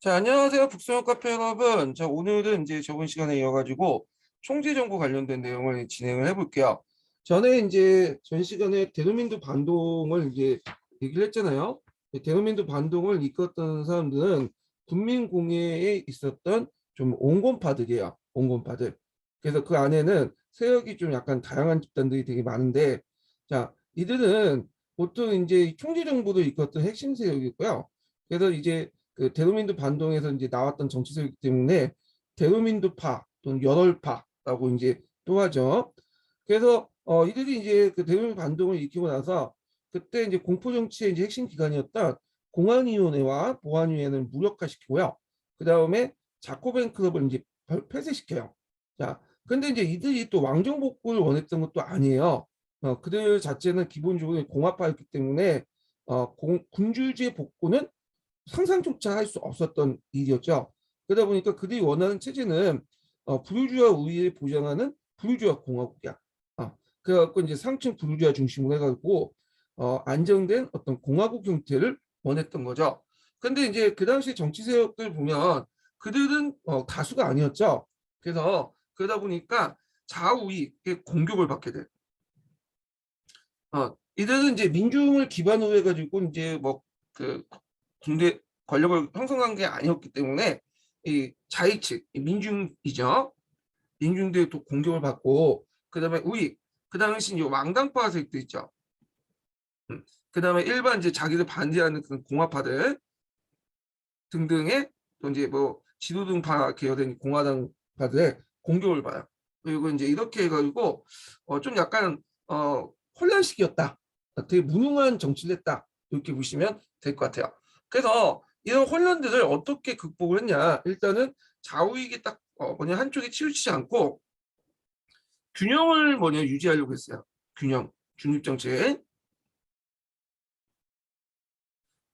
자, 안녕하세요. 북소형 카페 여러분. 자, 오늘은 이제 저번 시간에 이어가지고 총재정부 관련된 내용을 진행을 해볼게요. 전에 이제 전 시간에 대노민주 반동을 이제 얘기를 했잖아요. 대노민주 반동을 이끌었던 사람들은 국민공회에 있었던 좀 온건파들이에요. 온건파들. 그래서 그 안에는 세력이 좀 약간 다양한 집단들이 되게 많은데, 자, 이들은 보통 이제 총재정부를 이끌었던 핵심 세력이고요. 그래서 이제 그 대로민두 반동에서 이제 나왔던 정치 세력이기 때문에 대로민두파 또는 열혈파라고 이제 또 하죠. 그래서 이들이 이제 그 대로민두 반동을 일으키고 나서 그때 이제 공포 정치의 이제 핵심 기관이었던 공안위원회와 보안위원회를 무력화시키고요. 그 다음에 자코벤 클럽을 이제 폐쇄시켜요. 자, 근데 이제 이들이 또 왕정 복구를 원했던 것도 아니에요. 그들 자체는 기본적으로 공화파였기 때문에 군주주의 복구는 상상조차 할 수 없었던 일이었죠. 그러다 보니까 그들이 원하는 체제는 부르주아 우위를 보장하는 부르주아 공화국이야. 그래갖고 이제 상층 부르주아 중심으로 해가지고 안정된 어떤 공화국 형태를 원했던 거죠. 근데 이제 그 당시 정치 세력들 보면 그들은 다수가 아니었죠. 그래서 그러다 보니까 좌우위의 공격을 받게 돼. 이들은 이제 민중을 기반으로 해가지고 이제 뭐 그 군대 권력을 형성한 게 아니었기 때문에 이 자의측 민중이죠. 민중들의 또 공격을 받고 그다음에 우익 그 당시 이제 왕당파 세력도 있죠. 그다음에 일반 이제 자기들 반대하는 그런 공화파들 등등의 또 이제 뭐 지도등파 계열된 공화당파들의 공격을 받아요. 그리고 이제 이렇게 해가지고 좀 약간 혼란식이었다. 되게 무능한 정치를 했다. 이렇게 보시면 될 것 같아요. 그래서 이런 혼란들을 어떻게 극복을 했냐. 일단은 좌우익이 딱 뭐냐 한쪽에 치우치지 않고 균형을 뭐냐 유지하려고 했어요. 균형, 중립정책.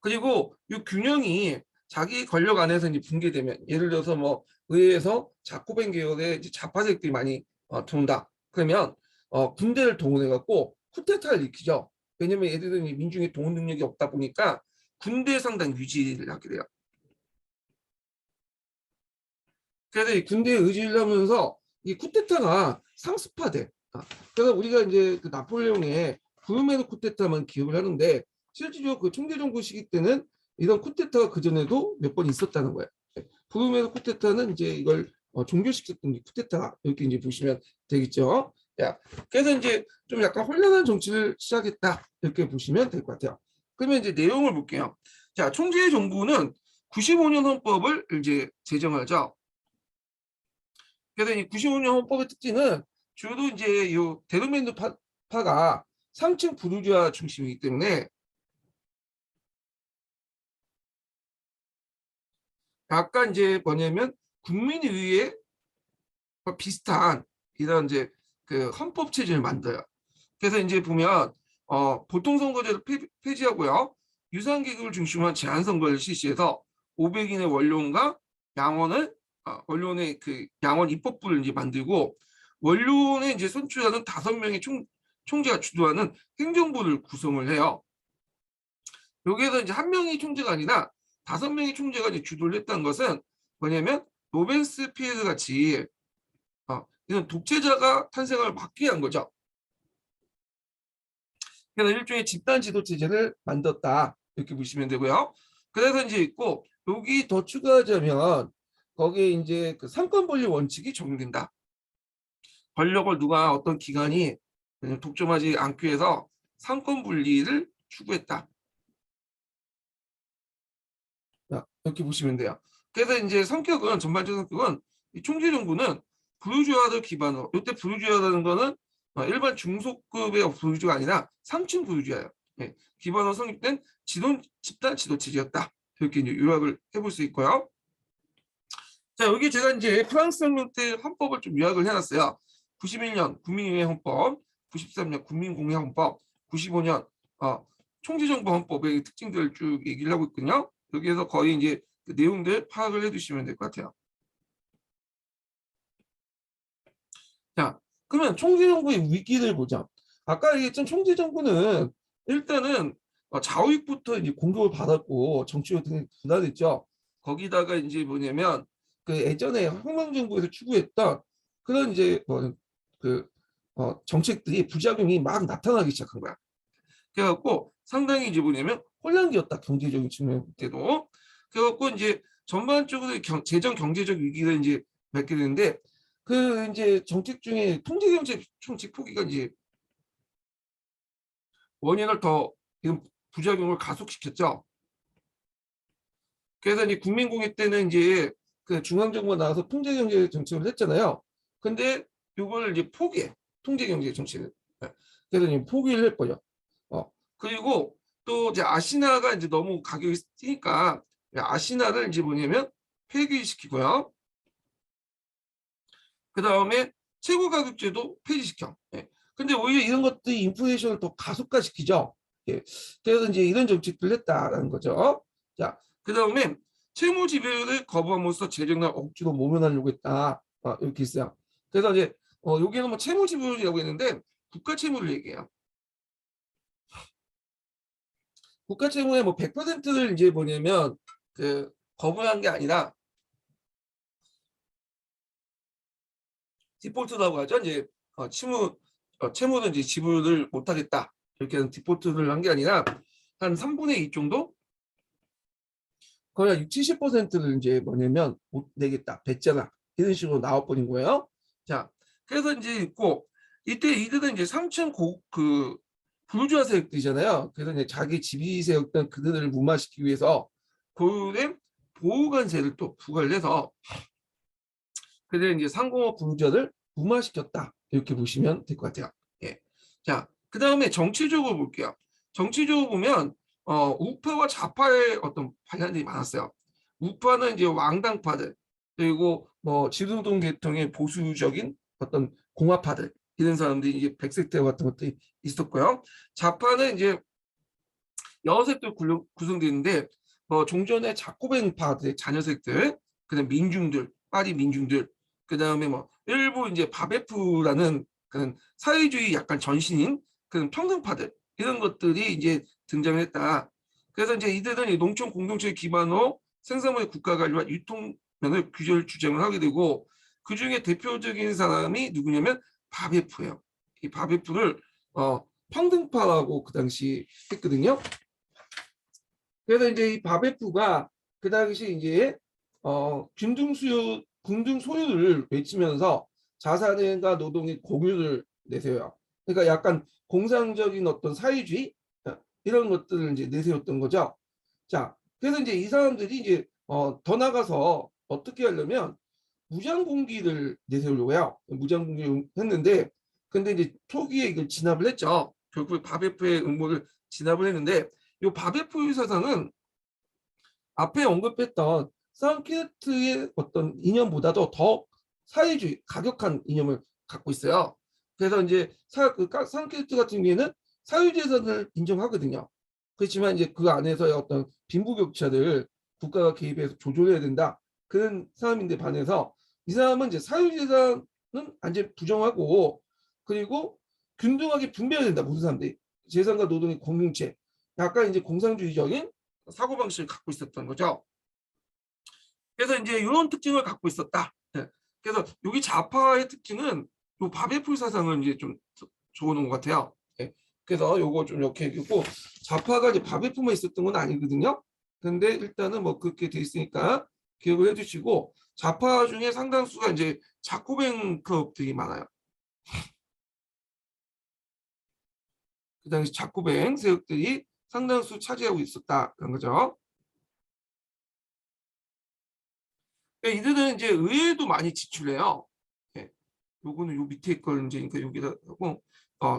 그리고 이 균형이 자기 권력 안에서 이제 붕괴되면 예를 들어서 뭐 의회에서 자코벤 계열의 이제 좌파 세력들이 많이 들어온다. 그러면 군대를 동원해 갖고 쿠데타를 일으키죠. 왜냐면 얘들은 민중의 동원 능력이 없다 보니까 군대 상당 유지를 하게 돼요. 그래서 이 군대의 의지를 하면서 이 쿠데타가 상습화돼. 그래서 우리가 이제 그 나폴레옹의 부르메르 쿠데타만 기억을 하는데 실질적으로 그 총대정부 시기 때는 이런 쿠데타가 그 전에도 몇 번 있었다는 거예요. 부르메르 쿠데타는 이제 이걸 종결시켰던 쿠데타 이렇게 이제 보시면 되겠죠. 야, 그래서 이제 좀 약간 혼란한 정치를 시작했다 이렇게 보시면 될 것 같아요. 그러면 이제 내용을 볼게요. 자, 총재 정부는 95년 헌법을 이제 제정하죠. 그래서 이 95년 헌법의 특징은 주로 이제 요 데르멘드 파가 상층 부르주아 중심이기 때문에 약간 이제 뭐냐면 국민의회에 비슷한 이런 이제 그 헌법 체제를 만들어요. 그래서 이제 보면 보통 선거제를 폐지하고요. 유상 계급을 중심으로 한 제한 선거를 실시해서 500인의 원로원과 양원을 원로원의 그 양원 입법부를 이제 만들고 원로원에 이제 선출하는 5명의 총재가 주도하는 행정부를 구성을 해요. 여기에서 이제 한 명이 총재가 아니라 5명의 총재가 이제 주도를 했다는 것은 뭐냐면 로벤스 피에르 같이 이런 독재자가 탄생을 막기 위한 거죠. 그래서 일종의 집단 지도 체제를 만들었다 이렇게 보시면 되고요. 그래서 이제 있고 여기 더 추가하자면 거기에 이제 그 상권 분리 원칙이 적용된다. 권력을 누가 어떤 기관이 독점하지 않기 위해서 상권 분리를 추구했다. 이렇게 보시면 돼요. 그래서 이제 성격은 전반적인 성격은 이 총재 정부는 부르주아들 기반으로 이때 부르주아라는 거는 일반 중소급의 부르주아가 아니라 상층 부르주아예요. 예, 기반으로 성립된 집단 지도 체제였다. 이렇게 이제 요약을 해볼 수 있고요. 자, 여기 제가 이제 프랑스 혁명 때 헌법을 좀 요약을 해놨어요. 91년 국민의회 헌법, 93년 국민공회 헌법, 95년 총재정부 헌법의 특징들을 쭉 얘기를 하고 있거든요. 여기에서 거의 이제 그 내용들 파악을 해두시면 될 것 같아요. 자, 그러면 총재정부의 위기를 보자. 아까 얘기했던 총재정부는 일단은 좌우익부터 이제 공격을 받았고 정치가 되게 분화됐죠. 거기다가 이제 뭐냐면 그 예전에 흥망정부에서 추구했던 그런 이제 그 정책들이 부작용이 막 나타나기 시작한 거야. 그래갖고 상당히 이제 뭐냐면 혼란기였다, 경제적인 측면 때도. 그래갖고 이제 전반적으로 재정 경제적 위기를 이제 맺게 되는데, 그 이제 정책 중에 통제경제 정책 포기가 이제 원인을 더 지금 부작용을 가속시켰죠. 그래서 이제 국민공회 때는 이제 그 중앙정부가 나와서 통제경제 정책을 했잖아요. 근데 이걸 이제 포기해, 통제경제 정책을. 네. 그래서 이제 포기를 했거든요. 그리고 또 이제 아시나가 이제 너무 가격이 뛰니까 아시나를 이제 뭐냐면 폐기시키고요. 그 다음에 최고 가격제도 폐지시켜. 예. 근데 오히려 이런 것들이 인플레이션을 더 가속화시키죠. 예. 그래서 이제 이런 정책들을 했다라는 거죠. 자, 그 다음에 채무 지배를 거부함으로써 재정을 억지로 모면하려고 했다. 이렇게 있어요. 그래서 이제 여기는 뭐 채무 지배율이라고 했는데 국가 채무를 얘기해요. 국가 채무의 뭐 100%를 이제 뭐냐면 그 거부한 게 아니라 디폴트라고 하죠. 이제 채무는 이제 지불을 못하겠다, 이렇게 디폴트를 한 게 아니라 한 3분의 2 정도, 거의 6, 70%를 이제 뭐냐면 못 내겠다, 뱉잖아, 이런 식으로 나와버린 거예요. 자, 그래서 이제 있고 이때 이들은 이제 3층 그 부르주아 세력들이잖아요. 그래서 이제 자기 지휘 세력들 그들을 무마시키기 위해서 고율의 보호관세를 또 부과를 해서 그들 이제 상공업 부르주아를 무마시켰다, 이렇게 보시면 될 것 같아요. 예. 자, 그 다음에 정치적으로 볼게요. 정치적으로 보면 우파와 좌파의 어떤 반란들이 많았어요. 우파는 이제 왕당파들, 그리고 뭐 지도동 계통의 보수적인 어떤 공화파들, 이런 사람들이 이제 백색대와 같은 것들이 있었고요. 좌파는 이제 여러 색들 구성되는데 종전의 자코벤파들의 자녀색들, 그다음 민중들, 파리 민중들, 그다음에 뭐 일부 이제 바베프라는 그런 사회주의 약간 전신인 그런 평등파들, 이런 것들이 이제 등장했다. 그래서 이제 이들은 농촌 공동체 기반으로 생산물 국가 관리와 유통면을 규제를 주장을 하게 되고, 그 중에 대표적인 사람이 누구냐면 바베프예요. 이 바베프를 평등파라고 그 당시 했거든요. 그래서 이제 이 바베프가 그 당시 이제 균등 소유를 외치면서 자산과 노동의 공유를 내세워요. 그러니까 약간 공상적인 어떤 사회주의 이런 것들을 이제 내세웠던 거죠. 자, 그래서 이제 이 사람들이 이제 더 나가서 어떻게 하려면 무장공기를 내세우려고 해요. 무장공기를 했는데, 근데 이제 초기에 이걸 진압을 했죠. 결국 바베프의 음모를 진압을 했는데, 이 바베프 사상은 앞에 언급했던 상키르트의 어떤 이념보다도 더 사회주의, 가격한 이념을 갖고 있어요. 그래서 이제 상키르트 같은 경우에는 사유재산을 인정하거든요. 그렇지만 이제 그 안에서의 어떤 빈부격차를 국가가 개입해서 조절해야 된다, 그런 사람인데 반해서 이 사람은 이제 사유재산은 완전 부정하고, 그리고 균등하게 분배해야 된다, 모든 사람들이 재산과 노동의 공동체, 약간 이제 공산주의적인 사고방식을 갖고 있었던 거죠. 그래서 이제 이런 특징을 갖고 있었다. 네. 그래서 여기 좌파의 특징은 요 바베풀 사상을 이제 좀 적어놓은 것 같아요. 네. 그래서 요거 좀 이렇게 읽고, 좌파가 이제 바베풀만 있었던 건 아니거든요. 근데 일단은 뭐 그렇게 돼 있으니까 기억을 해주시고, 좌파 중에 상당수가 이제 자코벤 클럽들이 많아요. 그 당시 자코벤 세력들이 상당수 차지하고 있었다, 그런 거죠. 이들은 이제 의회도 많이 지출해요. 예. 요거는 요 밑에 걸 이제 그러니까 여기다 하고,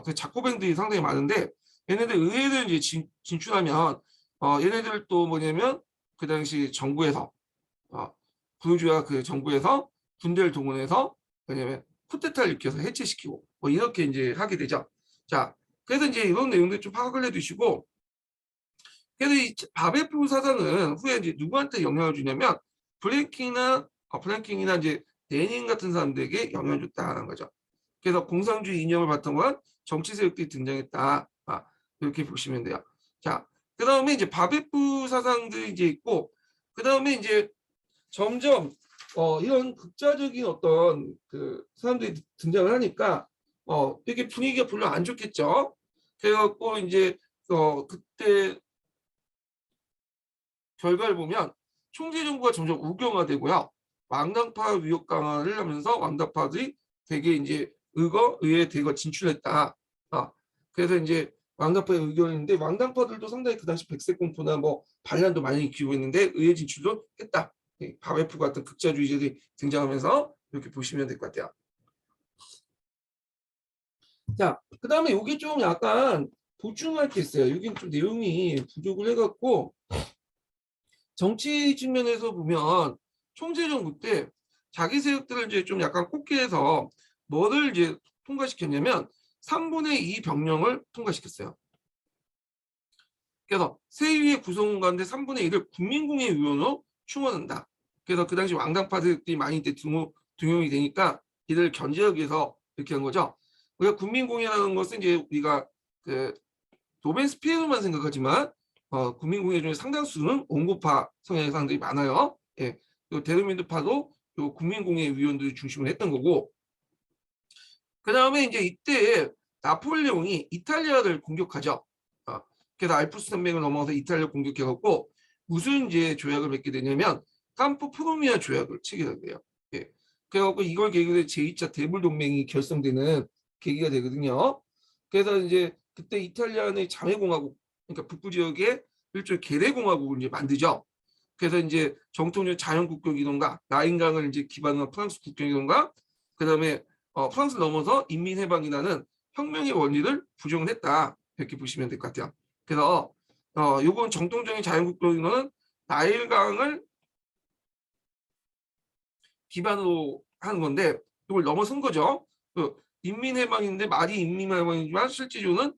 그 자코뱅들이 상당히 많은데, 얘네들 의회를 이제 진출하면 얘네들 또 뭐냐면 그 당시 정부에서 부르주아 그 정부에서 군대를 동원해서 뭐냐면 쿠데타를 일으켜서 해체시키고 뭐 이렇게 이제 하게 되죠. 자, 그래서 이제 이런 내용들 좀 파악을 해두시고, 그래서 이 바베프 사상은 후에 이제 누구한테 영향을 주냐면 플랭킹이나 이제 레닌 같은 사람들에게 영향을 줬다는 거죠. 그래서 공산주의 이념을 바탕으로 한 정치 세력들이 등장했다. 이렇게 보시면 돼요. 자, 그 다음에 이제 바베프 사상들이 이제 있고, 그다음에 이제 점점 이런 극자적인 어떤 그 사람들이 등장을 하니까 이렇게 분위기가 별로 안 좋겠죠. 그래갖고 이제 그때 결과를 보면 총재 정부가 점점 우경화되고요. 왕당파 위협 강화를 하면서 왕당파들이 되게 이제 의회 대거 진출했다. 그래서 이제 왕당파의 의견인데 왕당파들도 상당히 그 당시 백색 공포나 뭐 반란도 많이 일으키고 있는데 의회 진출도 했다. 바베프 같은 극자주의자들이 등장하면서 이렇게 보시면 될 것 같아요. 자, 그 다음에 여기 좀 약간 보충할 게 있어요. 여기 좀 내용이 부족을 해갖고 정치 측면에서 보면 총재 정부 때 자기 세력들을 이제 좀 약간 꼽기해서 뭐를 이제 통과시켰냐면 3분의 2 병력을 통과시켰어요. 그래서 세위의 구성원 가운데 3분의 1을 국민공예위원으로 충원한다. 그래서 그 당시 왕당파들이 많이 이제 등용이 되니까 이들을 견제하기 위해서 이렇게 한 거죠. 우리가 국민공예라는 것은 이제 우리가 그 로벤스피에르만 생각하지만 국민공예 중에 상당수는 온고파 성향의 사람들이 많아요. 예. 데르민드파도 국민공예위원들이 중심으로 했던 거고, 그 다음에 이제 이때 나폴레옹이 이탈리아를 공격하죠. 그래서 알프스 산맥을 넘어서 이탈리아를 공격해갖고 무슨 이제 조약을 맺게 되냐면 캄포 포르미아 조약을 체결하게 돼요. 예. 그래갖고 이걸 계기로 제2차 대불 동맹이 결성되는 계기가 되거든요. 그래서 이제 그때 이탈리아의 자매공화국, 그러니까 북부 지역에 일종의 계례공화국을 이제 만들죠. 그래서 이제 정통적 자연국경 이동과 라인강을 이제 기반으로 프랑스 국경 이동과 그다음에 프랑스를 넘어서 인민해방이라는 혁명의 원리를 부정을 했다. 이렇게 보시면 될 것 같아요. 그래서 요건 정통적인 자연국경 이동은 나일강을 기반으로 하는 건데 이걸 넘어선 거죠. 인민해방인데 말이 인민해방이지만 실질적으로는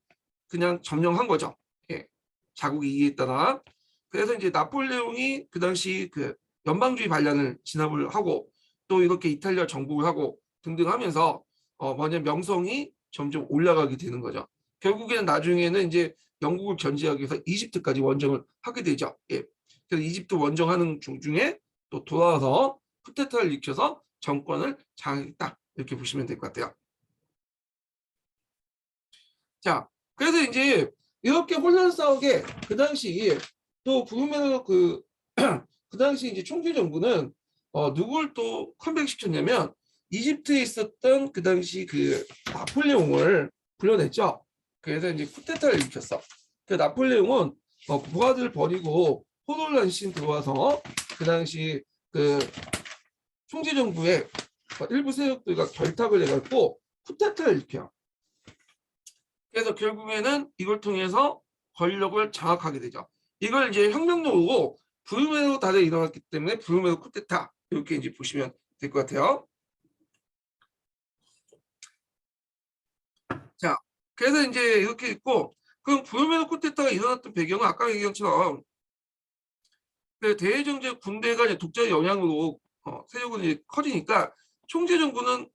그냥 점령한 거죠. 예. 자국의 이해에 따라. 그래서 이제 나폴레옹이 그 당시 그 연방주의 반란을 진압을 하고 또 이렇게 이탈리아 정복을 하고 등등 하면서 뭐냐 명성이 점점 올라가게 되는 거죠. 결국에는 나중에는 이제 영국을 견제하기 위해서 이집트까지 원정을 하게 되죠. 예. 그래서 이집트 원정하는 중에 또 돌아와서 쿠데타를 일으켜서 정권을 장악했다. 이렇게 보시면 될 것 같아요. 자, 그래서 이제 이렇게 혼란스럽게 그 당시 또 부르메로 그 당시 이제 총재 정부는 누굴 또 컴백시켰냐면 이집트에 있었던 그 당시 그 나폴레옹을 불러냈죠. 그래서 이제 쿠데타를 일으켰어. 그 나폴레옹은 부하들 버리고 호놀란신 들어와서 그 당시 그 총재 정부의 일부 세력들과 결탁을 해갖고 쿠데타를 일으켜요. 그래서 결국에는 이걸 통해서 권력을 장악하게 되죠. 이걸 이제 혁명론으로 부르메로 다들 일어났기 때문에 부르메로 쿠데타 이렇게 이제 보시면 될 것 같아요. 자, 그래서 이제 이렇게 있고 그럼 부르메로 쿠데타가 일어났던 배경은 아까 얘기한 것처럼 그 대외정책 군대가 이제 독자의 영향으로 세력은 이제 커지니까 총재 정부는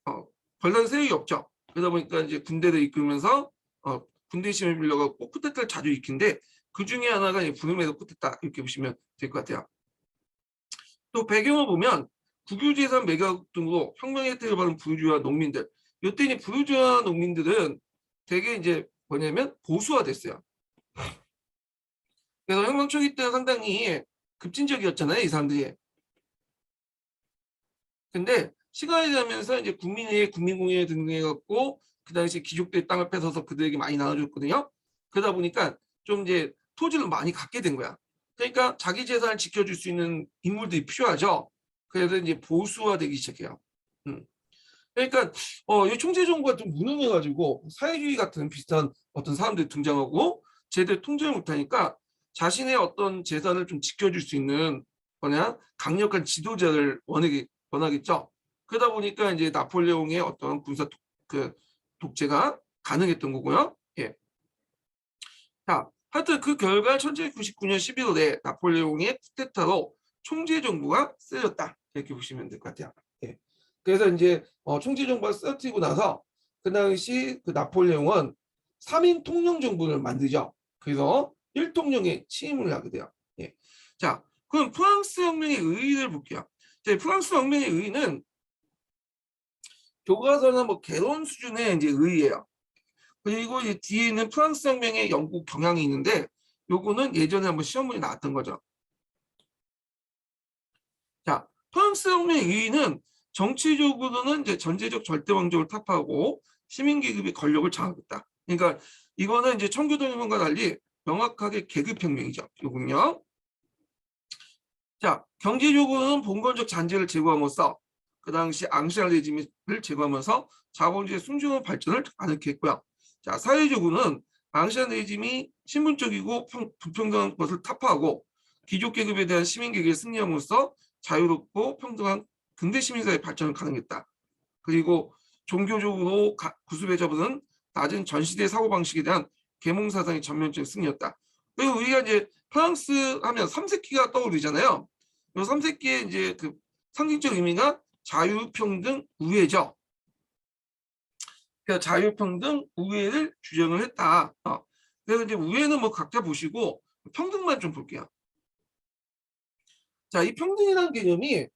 별다른 세력이 없죠. 그러다 보니까 이제 군대를 이끌면서 군대 힘을 빌려갖고 쿠데타를 자주 일으키는데 그 중에 하나가 부르메로 쿠데타 이렇게 보시면 될 것 같아요. 또 배경을 보면 국유재산 매각 등으로 혁명의 혜택을 받은 부르주아 농민들. 이때 이제 부르주아 농민들은 되게 이제 뭐냐면 보수화됐어요. 그래서 혁명 초기 때는 상당히 급진적이었잖아요, 이 사람들이. 근데 시간이 지나면서 이제 국민공예 등등 해갖고 그 당시 귀족들의 땅을 뺏어서 그들에게 많이 나눠줬거든요. 그러다 보니까 좀 이제 토지를 많이 갖게 된 거야. 그러니까 자기 재산을 지켜줄 수 있는 인물들이 필요하죠. 그래서 이제 보수화되기 시작해요. 그러니까 이 총재 정부가 좀 무능해가지고 사회주의 같은 비슷한 어떤 사람들이 등장하고 제대로 통제를 못하니까 자신의 어떤 재산을 좀 지켜줄 수 있는 뭐냐 강력한 지도자를 원하겠죠. 그러다 보니까 이제 나폴레옹의 어떤 군사 독재가 가능했던 거고요. 예. 자, 하여튼 그 결과 1799년 11월에 나폴레옹의 쿠데타로 총재 정부가 쓰여졌다. 이렇게 보시면 될 것 같아요. 예. 그래서 이제 총재 정부가 쓰여지고 나서 그 당시 그 나폴레옹은 3인 통령 정부를 만들죠. 그래서 1통령에 취임을 하게 돼요. 예. 자, 그럼 프랑스 혁명의 의의를 볼게요. 자, 프랑스 혁명의 의의는 교과서나 뭐 개론 수준의 이제 의의예요. 그리고 이 뒤에는 프랑스 혁명의 영국 경향이 있는데 요거는 예전에 한번 시험문에 나왔던 거죠. 자, 프랑스 혁명의 의의는 정치적으로는 이제 전제적 절대왕족을 타파하고 시민계급의 권력을 장악했다. 그러니까 이거는 이제 청교도혁명과 달리 명확하게 계급혁명이죠. 요건요. 자, 경제적으로는 봉건적 잔재를 제거함으로써 그 당시 앙시아 레지임을 제거하면서 자본주의 순조로운 발전을 가능했고요. 자, 사회적으로는 앙시아 레지임이 신분적이고 불평등한 것을 타파하고 귀족 계급에 대한 시민 계급의 승리함으로써 자유롭고 평등한 근대 시민사회 발전을 가능했다. 그리고 종교적으로 구습에 접어든 낮은 전시대 사고방식에 대한 계몽사상의 전면적 승리였다. 그리고 우리가 이제 프랑스 하면 삼색기가 떠오르잖아요. 이 삼색기의 이제 그 상징적 의미가 자유평등 우회죠. 그러니까 자유평등 우회를 주장을 했다. 그래서 이제 우회는 뭐 각자 보시고 평등만 좀 볼게요. 자, 이 평등이라는 개념이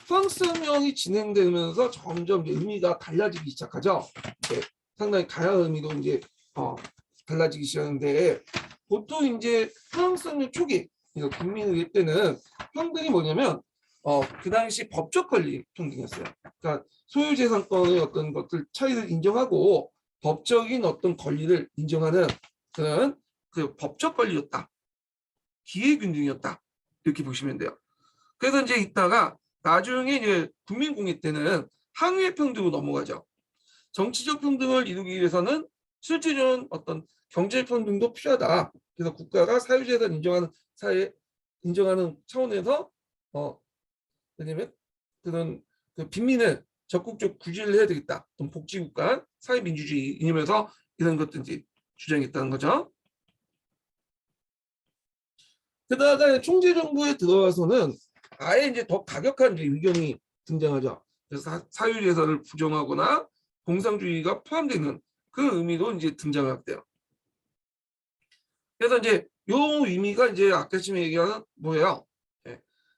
프랑스 혁명이 진행되면서 점점 의미가 달라지기 시작하죠. 상당히 다양한 의미도 이제 달라지기 시작하는데 보통 이제 프랑스 혁명 초기 국민의회 때는 평등이 뭐냐면 그 당시 법적 권리 평등이었어요. 그러니까 소유재산권의 어떤 것들 차이를 인정하고 법적인 어떤 권리를 인정하는 그런 그 법적 권리였다. 기회균등이었다. 이렇게 보시면 돼요. 그래서 이제 있다가 나중에 이제 국민공회 때는 항의의 평등으로 넘어가죠. 정치적 평등을 이루기 위해서는 실질적인 어떤 경제 평등도 필요하다. 그래서 국가가 사유재산 인정하는 사회 인정하는 차원에서 왜냐면 그런 그 빈민을 적극적 구제를 해야 되겠다. 어떤 복지국가, 사회민주주의 이념에서 이런 것들이 주장했다는 거죠. 그러다가 총재정부에 들어와서는 아예 이제 더 가격한 이제 의견이 등장하죠. 그래서 사유재산을 부정하거나 공상주의가 포함되는 그 의미도 이제 등장하게 돼요. 그래서 이제 요 의미가 이제 아까 지금 얘기하는 뭐예요?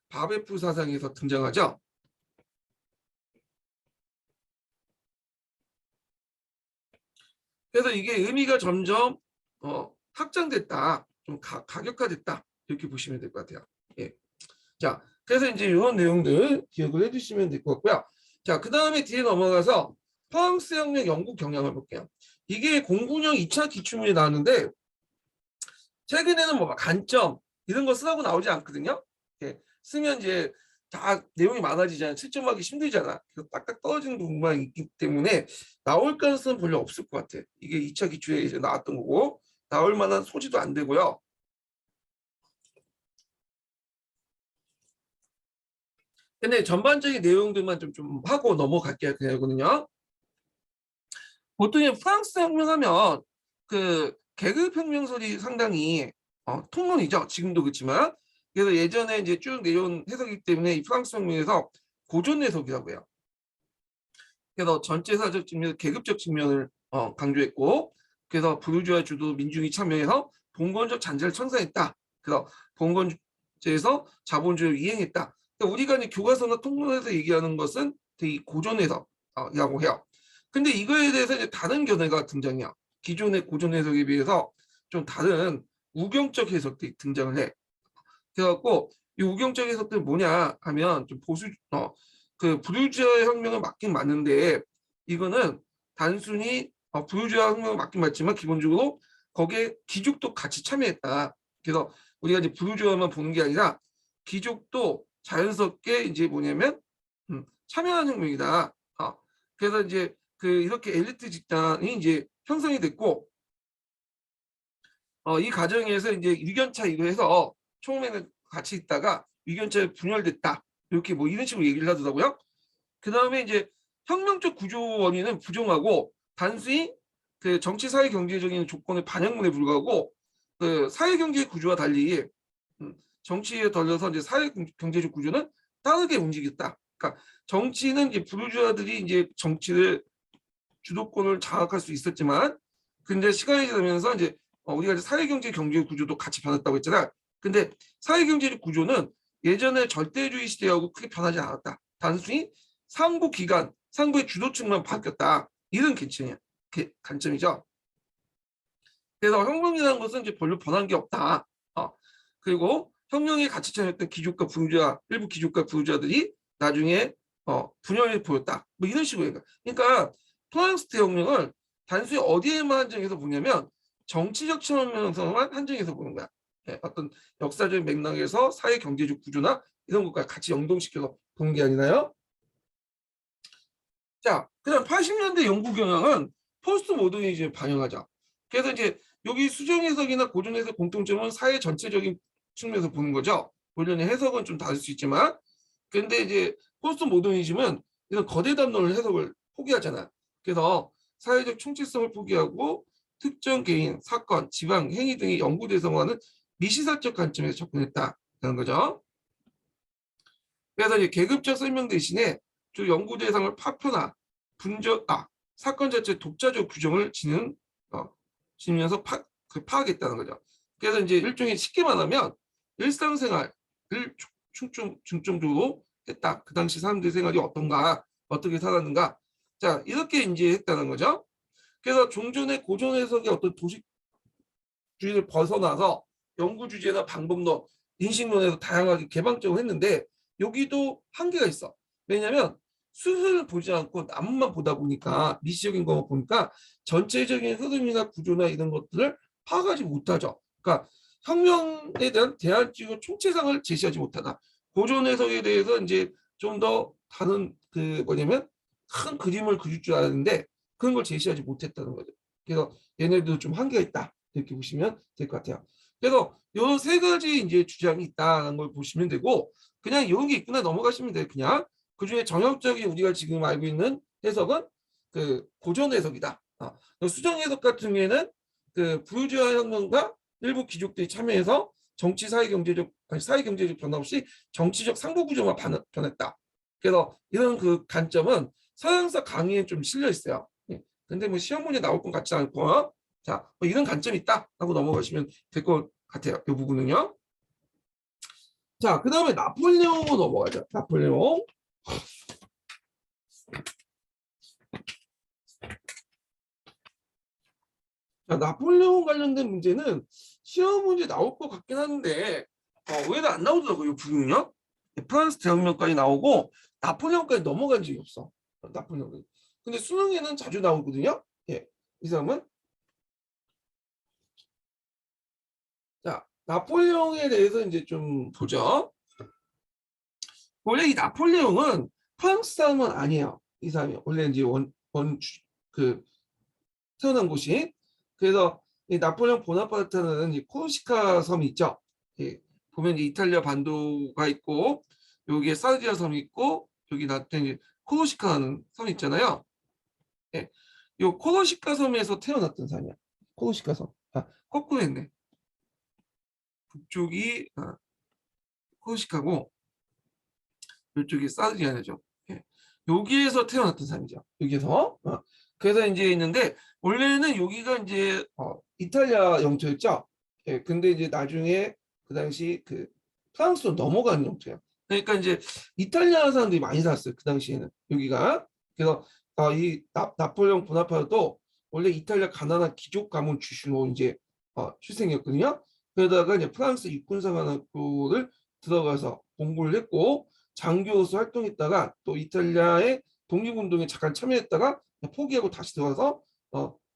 바베프 사상에서 등장하죠. 그래서 이게 의미가 점점 확장됐다, 좀 가격화됐다 이렇게 보시면 될 것 같아요. 예. 자, 그래서 이제 이런 내용들 기억을 해주시면 될 것 같고요. 자, 그 다음에 뒤에 넘어가서 프랑스 혁명 영국 경향을 볼게요. 이게 09년 2차 기출문이 나왔는데 최근에는 뭐 간점 이런 거 쓰라고 나오지 않거든요. 예. 쓰면 이제 다 내용이 많아지잖아요. 채점하기 힘들잖아. 그래서 딱딱 떨어지는 부분만 있기 때문에 나올 가능성은 별로 없을 것 같아. 이게 2차 기출에 이제 나왔던 거고 나올 만한 소지도 안 되고요. 근데 전반적인 내용들만 좀 하고 넘어갈게요. 그거는요. 보통 프랑스 혁명하면 그 계급혁명설이 상당히 통론이죠. 지금도 그렇지만. 그래서 예전에 이제 쭉 내려온 해석이기 때문에 이 프랑스 혁명에서 고전 해석이라고 해요. 그래서 전체사적 측면, 계급적 측면을 강조했고, 그래서 부르주아 주도 민중이 참여해서 봉건적 잔재를 청산했다. 그래서 봉건제에서 자본주의를 이행했다. 그러니까 우리가 이제 교과서나 통론에서 얘기하는 것은 되게 고전 해석이라고 해요. 근데 이거에 대해서 이제 다른 견해가 등장해요. 기존의 고전 해석에 비해서 좀 다른 우경적 해석들이 등장을 해. 그래갖고 이 우경적 해석들 뭐냐 하면 좀 그 부르주아 혁명을 맞긴 맞는데 이거는 단순히 부르주아 혁명을 맞긴 맞지만 기본적으로 거기에 귀족도 같이 참여했다. 그래서 우리가 이제 부르주아만 보는 게 아니라 귀족도 자연스럽게 이제 뭐냐면 참여한 혁명이다. 그래서 이제 그 이렇게 엘리트 집단이 이제 형성이 됐고 이 과정에서 이제 의견 차이로 해서 처음에는 같이 있다가 의견 차이 분열됐다. 이렇게 뭐 이런 식으로 얘기를 하더라고요. 그 다음에 이제 혁명적 구조 원인은 부정하고 단순히 그 정치 사회 경제적인 조건의 반영문에 불과하고 그 사회 경제 구조와 달리 정치에 덜려서 이제 사회 경제적 구조는 다르게 움직였다. 그러니까 정치는 이제 부르주아들이 이제 정치를 주도권을 장악할 수 있었지만 근데 시간이 지나면서 이제 우리가 이제 사회 경제 경제 구조도 같이 변했다고 했잖아. 근데 사회경제적 구조는 예전에 절대주의 시대하고 크게 변하지 않았다. 단순히 상부 기관, 상부의 주도층만 바뀌었다. 이런 관점이죠. 그래서 혁명이라는 것은 이제 별로 변한 게 없다. 그리고 혁명의 가치 찾았던 귀족과 부유자, 일부 귀족과 부유자들이 나중에 분열을 보였다. 뭐 이런 식으로. 그러니까 프랑스 대혁명을 단순히 어디에만 한정해서 보냐면 정치적 측면에서만 한정해서 보는 거야. 어떤 역사적 맥락에서 사회 경제적 구조나 이런 것과 같이 연동시켜서 보는 게 아니라요. 자, 그다음 80년대 영국 경향은 포스트 모더니즘을 반영하자. 그래서 이제 여기 수정 해석이나 고전 해석 공통점은 사회 전체적인 측면에서 보는 거죠. 물론 해석은 좀 다를 수 있지만, 근데 이제 포스트 모더니즘은 이런 거대 담론을 해석을 포기하잖아. 그래서 사회적 총체성을 포기하고 특정 개인, 사건, 지방, 행위 등의 연구 대상화는 미시사적 관점에서 접근했다는 거죠. 그래서 이제 계급적 설명 대신에 주 연구 대상을 파편화, 사건 자체 독자적 규정을 지니면서 파악했다는 거죠. 그래서 이제 일종의 쉽게 말하면 일상생활을 중점적으로 했다. 그 당시 사람들의 생활이 어떤가, 어떻게 살았는가. 자, 이렇게 이제 했다는 거죠. 그래서 종전의 고전 해석의 어떤 도식주의를 벗어나서 연구 주제나 방법론, 인식론에서 다양하게 개방적으로 했는데 여기도 한계가 있어. 왜냐하면 수술을 보지 않고 남만 보다 보니까 미시적인 것만 보니까 전체적인 흐름이나 구조나 이런 것들을 파악하지 못하죠. 그러니까 혁명에 대한 대안적이고 총체상을 제시하지 못하다. 고전 해석에 대해서 이제 좀 더 다른 그 뭐냐면 큰 그림을 그릴 줄 알았는데 그런 걸 제시하지 못했다는 거죠. 그래서 얘네들도 좀 한계가 있다. 이렇게 보시면 될 것 같아요. 그래서 요 세 가지 이제 주장이 있다는 걸 보시면 되고 그냥 이런 게 있구나 넘어가시면 돼요. 그냥 그 중에 전형적인 우리가 지금 알고 있는 해석은 그 고전 해석이다. 수정 해석 같은 경우에는 그 부유주의 혁명과 일부 귀족들이 참여해서 정치 사회 경제적 변화 없이 정치적 상부 구조만 변했다. 그래서 이런 그 관점은 서양사 강의에 좀 실려 있어요. 근데 뭐 시험 문제 나올 것 같지 않고 자, 뭐 이런 관점이 있다 하고 넘어가시면 될 것 같아요. 이 부분은요. 자, 그 다음에 나폴레옹으로 넘어가죠. 나폴레옹. 자, 나폴레옹 관련된 문제는 시험 문제 나올 것 같긴 한데 왜 안 나오더라고요. 이 부분은요. 프랑스 대혁명까지 나오고 나폴레옹까지 넘어간 적이 없어. 나폴레옹. 근데 수능에는 자주 나오거든요. 예, 이 사람은. 자, 나폴레옹에 대해서 이제 좀 보죠. 원래 이 나폴레옹은 프랑스 사람은 아니에요. 이 사람이 원래 이제 그 태어난 곳이. 그래서 이 나폴레옹 보나파르트는 이 코르시카 섬이 있죠. 예, 보면 이탈리아 반도가 있고 여기에 사르디아 섬이 있고 여기 나타난 코르시카라는 섬이 있잖아요. 예, 요 코르시카 섬에서 태어났던 사람이야. 코르시카 섬. 거꾸로 했네. 북쪽이 코르시카고 이쪽이 사르디아죠. 예. 여기에서 태어났던 사람이죠. 여기에서. 그래서 이제 있는데 원래는 여기가 이제 이탈리아 영토였죠. 예. 근데 이제 나중에 그 당시 그 프랑스로 넘어가는 영토예요. 그러니까 이제 이탈리아 사람들이 많이 살았어요. 그 당시에는 여기가. 그래서 이 나폴레옹 보나파르도 원래 이탈리아 가난한 귀족 가문 출신으로 이제 출생이었거든요. 그러다가 이제 프랑스 육군사관학교를 들어가서 공부를 했고 장교로서 활동했다가 또 이탈리아의 독립운동에 잠깐 참여했다가 포기하고 다시 들어와서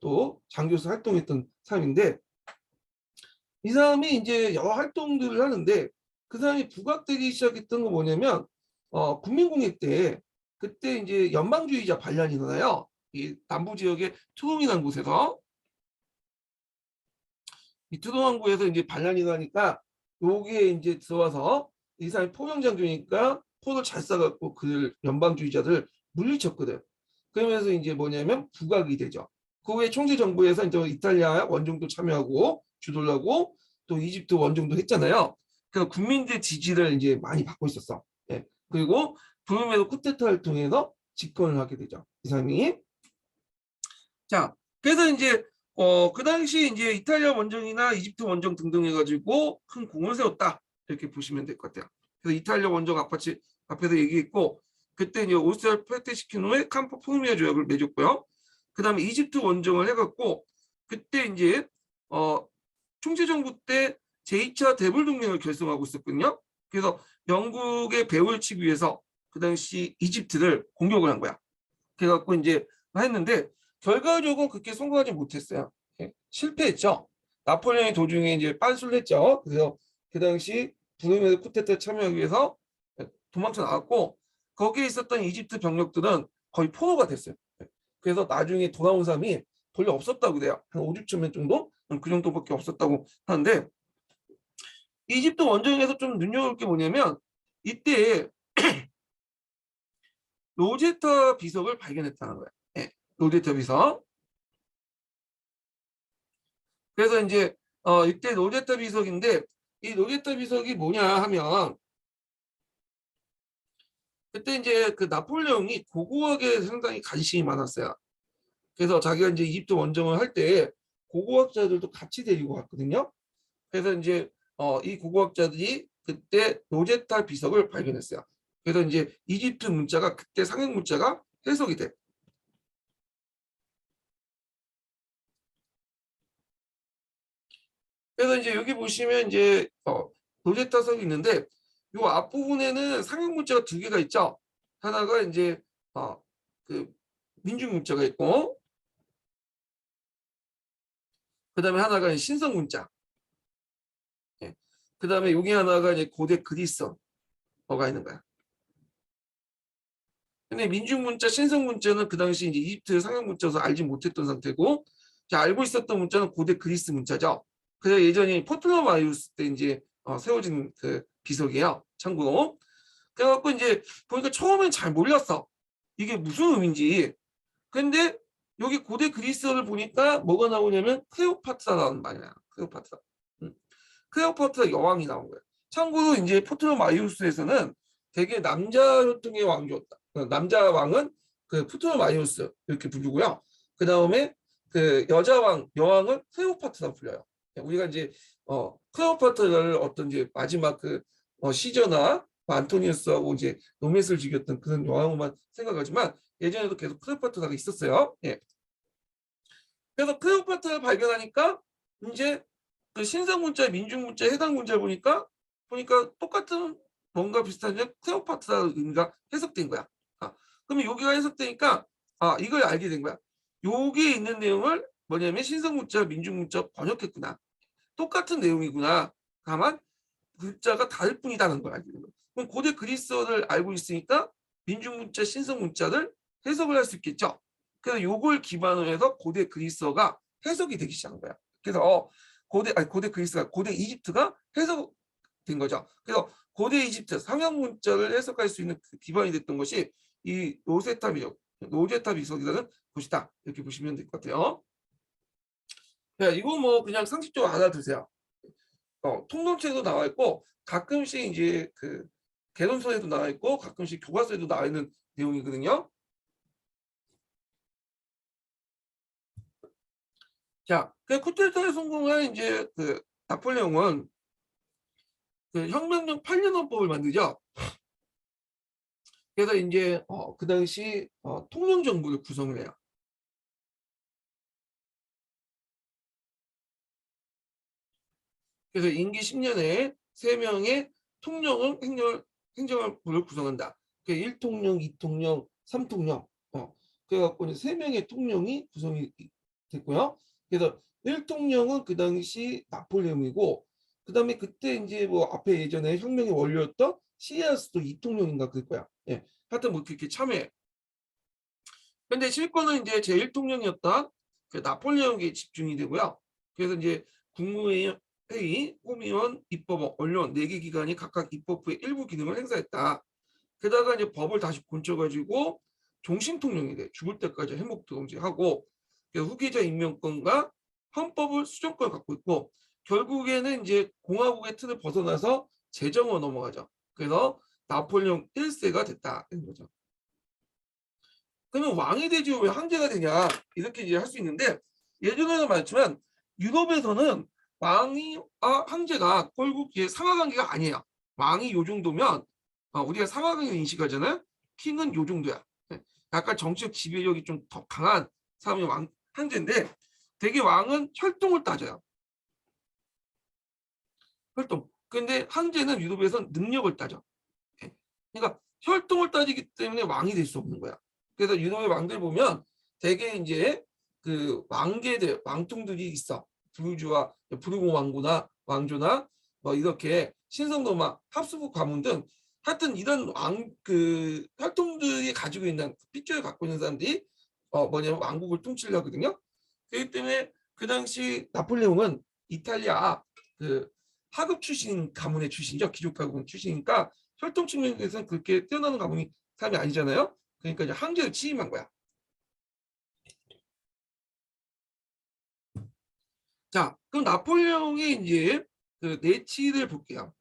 또 장교로서 활동했던 사람인데 이 사람이 이제 여러 활동들을 하는데 그 사람이 부각되기 시작했던 건 뭐냐면 국민공예 때 그때 이제 연방주의자 반란이 일어나요. 이 남부 지역의 투동이라는 곳에서 이 투동항구에서 이제 반란이 일어나니까 여기에 이제 들어와서 이 사람이 포병장교니까 포를 잘 쏴갖고 그 연방주의자들 물리쳤거든. 그러면서 이제 뭐냐면 부각이 되죠. 그 후에 총재 정부에서 이제 이탈리아 원정도 참여하고 주도를 하고 또 이집트 원정도 했잖아요. 그래서 국민들 지지를 이제 많이 받고 있었어. 예. 그리고 부름에도 쿠데타를 통해서 집권을 하게 되죠. 이 사람이. 자, 그래서 이제 그 당시 이제 이탈리아 원정이나 이집트 원정 등등 해가지고 큰 공을 세웠다. 이렇게 보시면 될 것 같아요. 그래서 이탈리아 원정 앞에서 얘기했고, 그때 이제 오스트리아 패퇴시킨 후에 캠프 포르미아 조약을 맺었고요. 그 다음에 이집트 원정을 해갖고, 그때 이제, 총재정부 때 제2차 대불 동맹을 결성하고 있었거든요. 그래서 영국의 배후를 치기 위해서 그 당시 이집트를 공격을 한 거야. 그래갖고 이제 했는데, 결과적으로 그렇게 성공하지 못했어요. 실패했죠. 나폴레옹이 도중에 이제 빤수를 했죠. 그래서 그 당시 부르메르 쿠데타에 참여하기 위해서 도망쳐 나왔고, 거기에 있었던 이집트 병력들은 거의 포로가 됐어요. 그래서 나중에 돌아온 사람이 별로 없었다고 그래요. 한 5, 6천 명 정도? 그 정도밖에 없었다고 하는데, 이집트 원정에서 좀 눈여볼 게 뭐냐면, 이때 로제타 비석을 발견했다는 거예요. 네, 로제타 비석. 그래서 이제 이때 로제타 비석인데, 이 로제타 비석이 뭐냐 하면, 그때 이제 그 나폴레옹이 고고학에 상당히 관심이 많았어요. 그래서 자기가 이제 이집트 원정을 할 때 고고학자들도 같이 데리고 갔거든요. 그래서 이제 이 고고학자들이 그때 로제타 비석을 발견했어요. 그래서 이제 이집트 문자가 그때 상형 문자가 해석이 돼. 그래서 이제 여기 보시면 이제 로제타 석이 있는데, 이 앞부분에는 상형 문자가 두 개가 있죠. 하나가 이제 그 민중 문자가 있고, 그 다음에 하나가 신성 문자. 예. 그 다음에 여기 하나가 이제 고대 그리스어가 있는 거야. 근데 민중 문자, 신성 문자는 그 당시 이제 이집트 상형 문자여서 알지 못했던 상태고, 알고 있었던 문자는 고대 그리스 문자죠. 그래서 예전에 포트로마이오스 때 이제 세워진 그 비석이에요. 참고로. 그래갖고 이제 보니까 처음엔 잘 몰랐어. 이게 무슨 의미인지. 근데 여기 고대 그리스어를 보니까 뭐가 나오냐면 클레오파트라라는 말이야. 클레오파트라. 클레오파트라 여왕이 나온 거예요. 참고로 이제 포트로마이오스에서는 되게 남자 혈통의 왕이었다. 남자 왕은 그 포트로마이오스 이렇게 부르고요. 그 다음에 그 여왕은 클레오파트라 불려요. 우리가 이제 클레오파트라를 어떤 이제 마지막 그 시저나 안토니우스하고 이제 로맨스를 즐겼던 그런 여왕으로만 생각하지만, 예전에도 계속 클레오파트라가 있었어요. 예. 그래서 클레오파트라를 발견하니까 이제 그 신성 문자, 민중 문자, 해당 문자를 보니까 똑같은 뭔가 비슷한 클레오파트라 의미가 해석된 거야. 그러면 여기가 해석되니까 이걸 알게 된 거야. 여기에 있는 내용을 뭐냐면 신성 문자, 민중 문자 번역했구나. 똑같은 내용이구나. 다만 글자가 다를 뿐이다는 걸 알게 된 거야. 그럼 고대 그리스어를 알고 있으니까 민중 문자, 신성 문자를 해석을 할 수 있겠죠. 그래서 요걸 기반으로 해서 고대 그리스어가 해석이 되기 시작한 거야. 그래서 고대 그리스가 고대 이집트가 해석된 거죠. 그래서 고대 이집트 상형 문자를 해석할 수 있는 그 기반이 됐던 것이 이 로제타 비석이라는 곳이다. 이렇게 보시면 될 것 같아요. 야, 이거 뭐 그냥 상식적으로 알아두세요. 통론책에도 나와 있고, 가끔씩 이제 그 개론서에도 나와 있고, 가끔씩 교과서에도 나와 있는 내용이거든요. 자, 그 쿠데타에 성공한 이제 그 나폴레옹은 그 혁명령 8년헌법을 만들죠. 그래서 이제 그 당시 통령 정부를 구성을 해요. 그래서 임기 10년에 3명의 통령을 행정부를 구성한다. 1통령, 2통령, 3통령. 그래갖고 이제 3명의 통령이 구성이 됐고요. 그래서 1통령은 그 당시 나폴레옹이고, 그 다음에 그때 이제 뭐 앞에 예전에 혁명의 원료였던 시리아스도 2통령인가 그럴 거야. 예. 하여튼 뭐 그렇게 참여해. 근데 실권은 이제 제1통령이었던 그 나폴레옹에 집중이 되고요. 그래서 이제 국무회의, 호미원, 입법, 언론 4개 기관이 각각 입법부의 일부 기능을 행사했다. 게다가 이제 법을 다시 고쳐가지고 종신통령이 돼. 죽을 때까지 해묵동지하고, 후계자 임명권과 헌법을 수정권을 갖고 있고, 결국에는 이제 공화국의 틀을 벗어나서 제정으로 넘어가죠. 그래서 나폴레옹 1세가 됐다. 이런 거죠. 그러면 왕이 되지 왜 황제가 되냐, 이렇게 이제 할 수 있는데, 예전에는 많지만 유럽에서는 왕이 황제가 결국 상하관계가 아니에요. 왕이 요 정도면 우리가 상하관계 인식하잖아요. 킹은 요 정도야. 예, 약간 정치적 지배력이 좀 더 강한 사람이 황제인데 되게 왕은 혈통을 따져요. 혈통. 근데 황제는 유럽에서 능력을 따져. 예. 그러니까 혈통을 따지기 때문에 왕이 될 수 없는 거야. 그래서 유럽의 왕들 보면 되게 이제 그 왕계들, 왕통들이 있어. 부르주아, 부르고 왕구나 왕조나 뭐 이렇게 신성로마, 합스부르크 가문 등 하여튼 이런 그 혈통들이 가지고 있는 핏줄을 갖고 있는 사람들이 뭐냐면 왕국을 통치를 하거든요. 그렇기 때문에 그 당시 나폴레옹은 이탈리아 그 하급 출신 가문의 출신이죠. 귀족 가문 출신이니까 혈통 측면에서는 그렇게 뛰어나는 가문이 사람이 아니잖아요. 그러니까 이제 황제를 취임한 거야. 자, 그럼 나폴레옹의 이제 그 내치를 볼게요.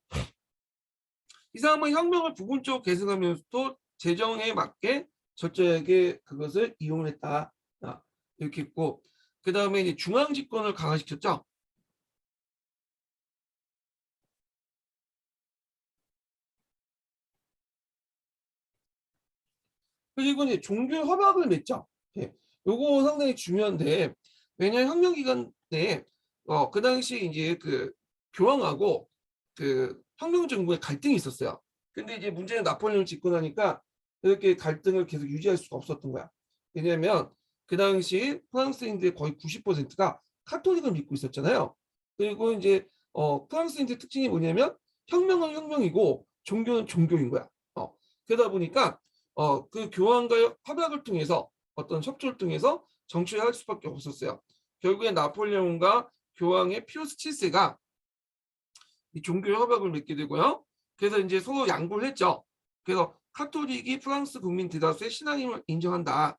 이 사람은 혁명을 부분적으로 계승하면서도 재정에 맞게 철저하게 그것을 이용을 했다. 이렇게 있고, 그 다음에 이제 중앙 집권을 강화시켰죠. 그리고 이제 종교 협약을 맺죠. 예. 요거 상당히 중요한데, 왜냐하면 혁명 기간 때, 그 당시 이제 그 교황하고 그 혁명 정부의 갈등이 있었어요. 근데 이제 문제는 나폴레옹을 집권하니까 이렇게 갈등을 계속 유지할 수가 없었던 거야. 왜냐하면 그 당시 프랑스인들의 거의 90%가 카톨릭을 믿고 있었잖아요. 그리고 이제 프랑스인들 특징이 뭐냐면 혁명은 혁명이고 종교는 종교인 거야. 그러다 보니까 그 교황과의 협약을 통해서 어떤 협조를 통해서 정치를 할 수밖에 없었어요. 결국에 나폴레옹과 교황의 피우스 7세가 이 종교 협약을 맺게 되고요. 그래서 이제 서로 양보를 했죠. 그래서 카톨릭이 프랑스 국민 대다수의 신앙임을 인정한다.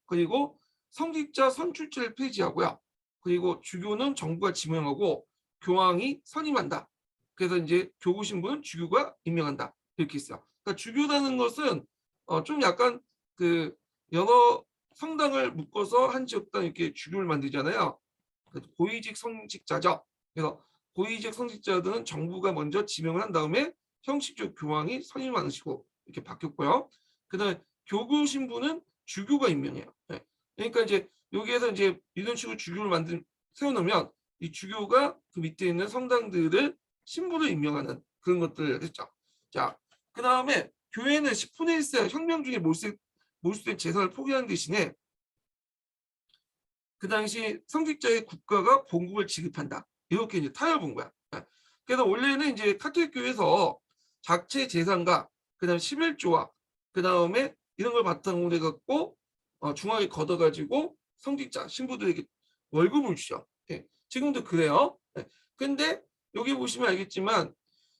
그리고 성직자 선출제를 폐지하고요. 그리고 주교는 정부가 지명하고 교황이 선임한다. 그래서 이제 교구 신부는 주교가 임명한다. 이렇게 있어요. 그러니까 주교라는 것은 좀 약간 그 여러 성당을 묶어서 한 지역당 이렇게 주교를 만들잖아요. 고위직 성직자죠. 그래서 고위직 성직자들은 정부가 먼저 지명을 한 다음에 형식적 교황이 선임하는 식으로 이렇게 바뀌었고요. 그다음에 교구 신부는 주교가 임명해요. 네. 그러니까 이제 여기에서 이제 이런 식으로 주교를 세워놓으면 이 주교가 그 밑에 있는 성당들을 신부를 임명하는 그런 것들을 했죠. 자, 그 다음에 교회는 10분의 1세 혁명 중에 몰수된 재산을 포기하는 대신에 그 당시 성직자의 국가가 봉급을 지급한다. 이렇게 이제 타협을 본 거야. 그래서 원래는 이제 카톨릭 교회에서 자체 재산과 그다음 11조와 그다음에 이런 걸 바탕으로 해갖고 중앙에 걷어가지고 성직자 신부들에게 월급을 주죠. 예, 지금도 그래요. 예, 근데 여기 보시면 알겠지만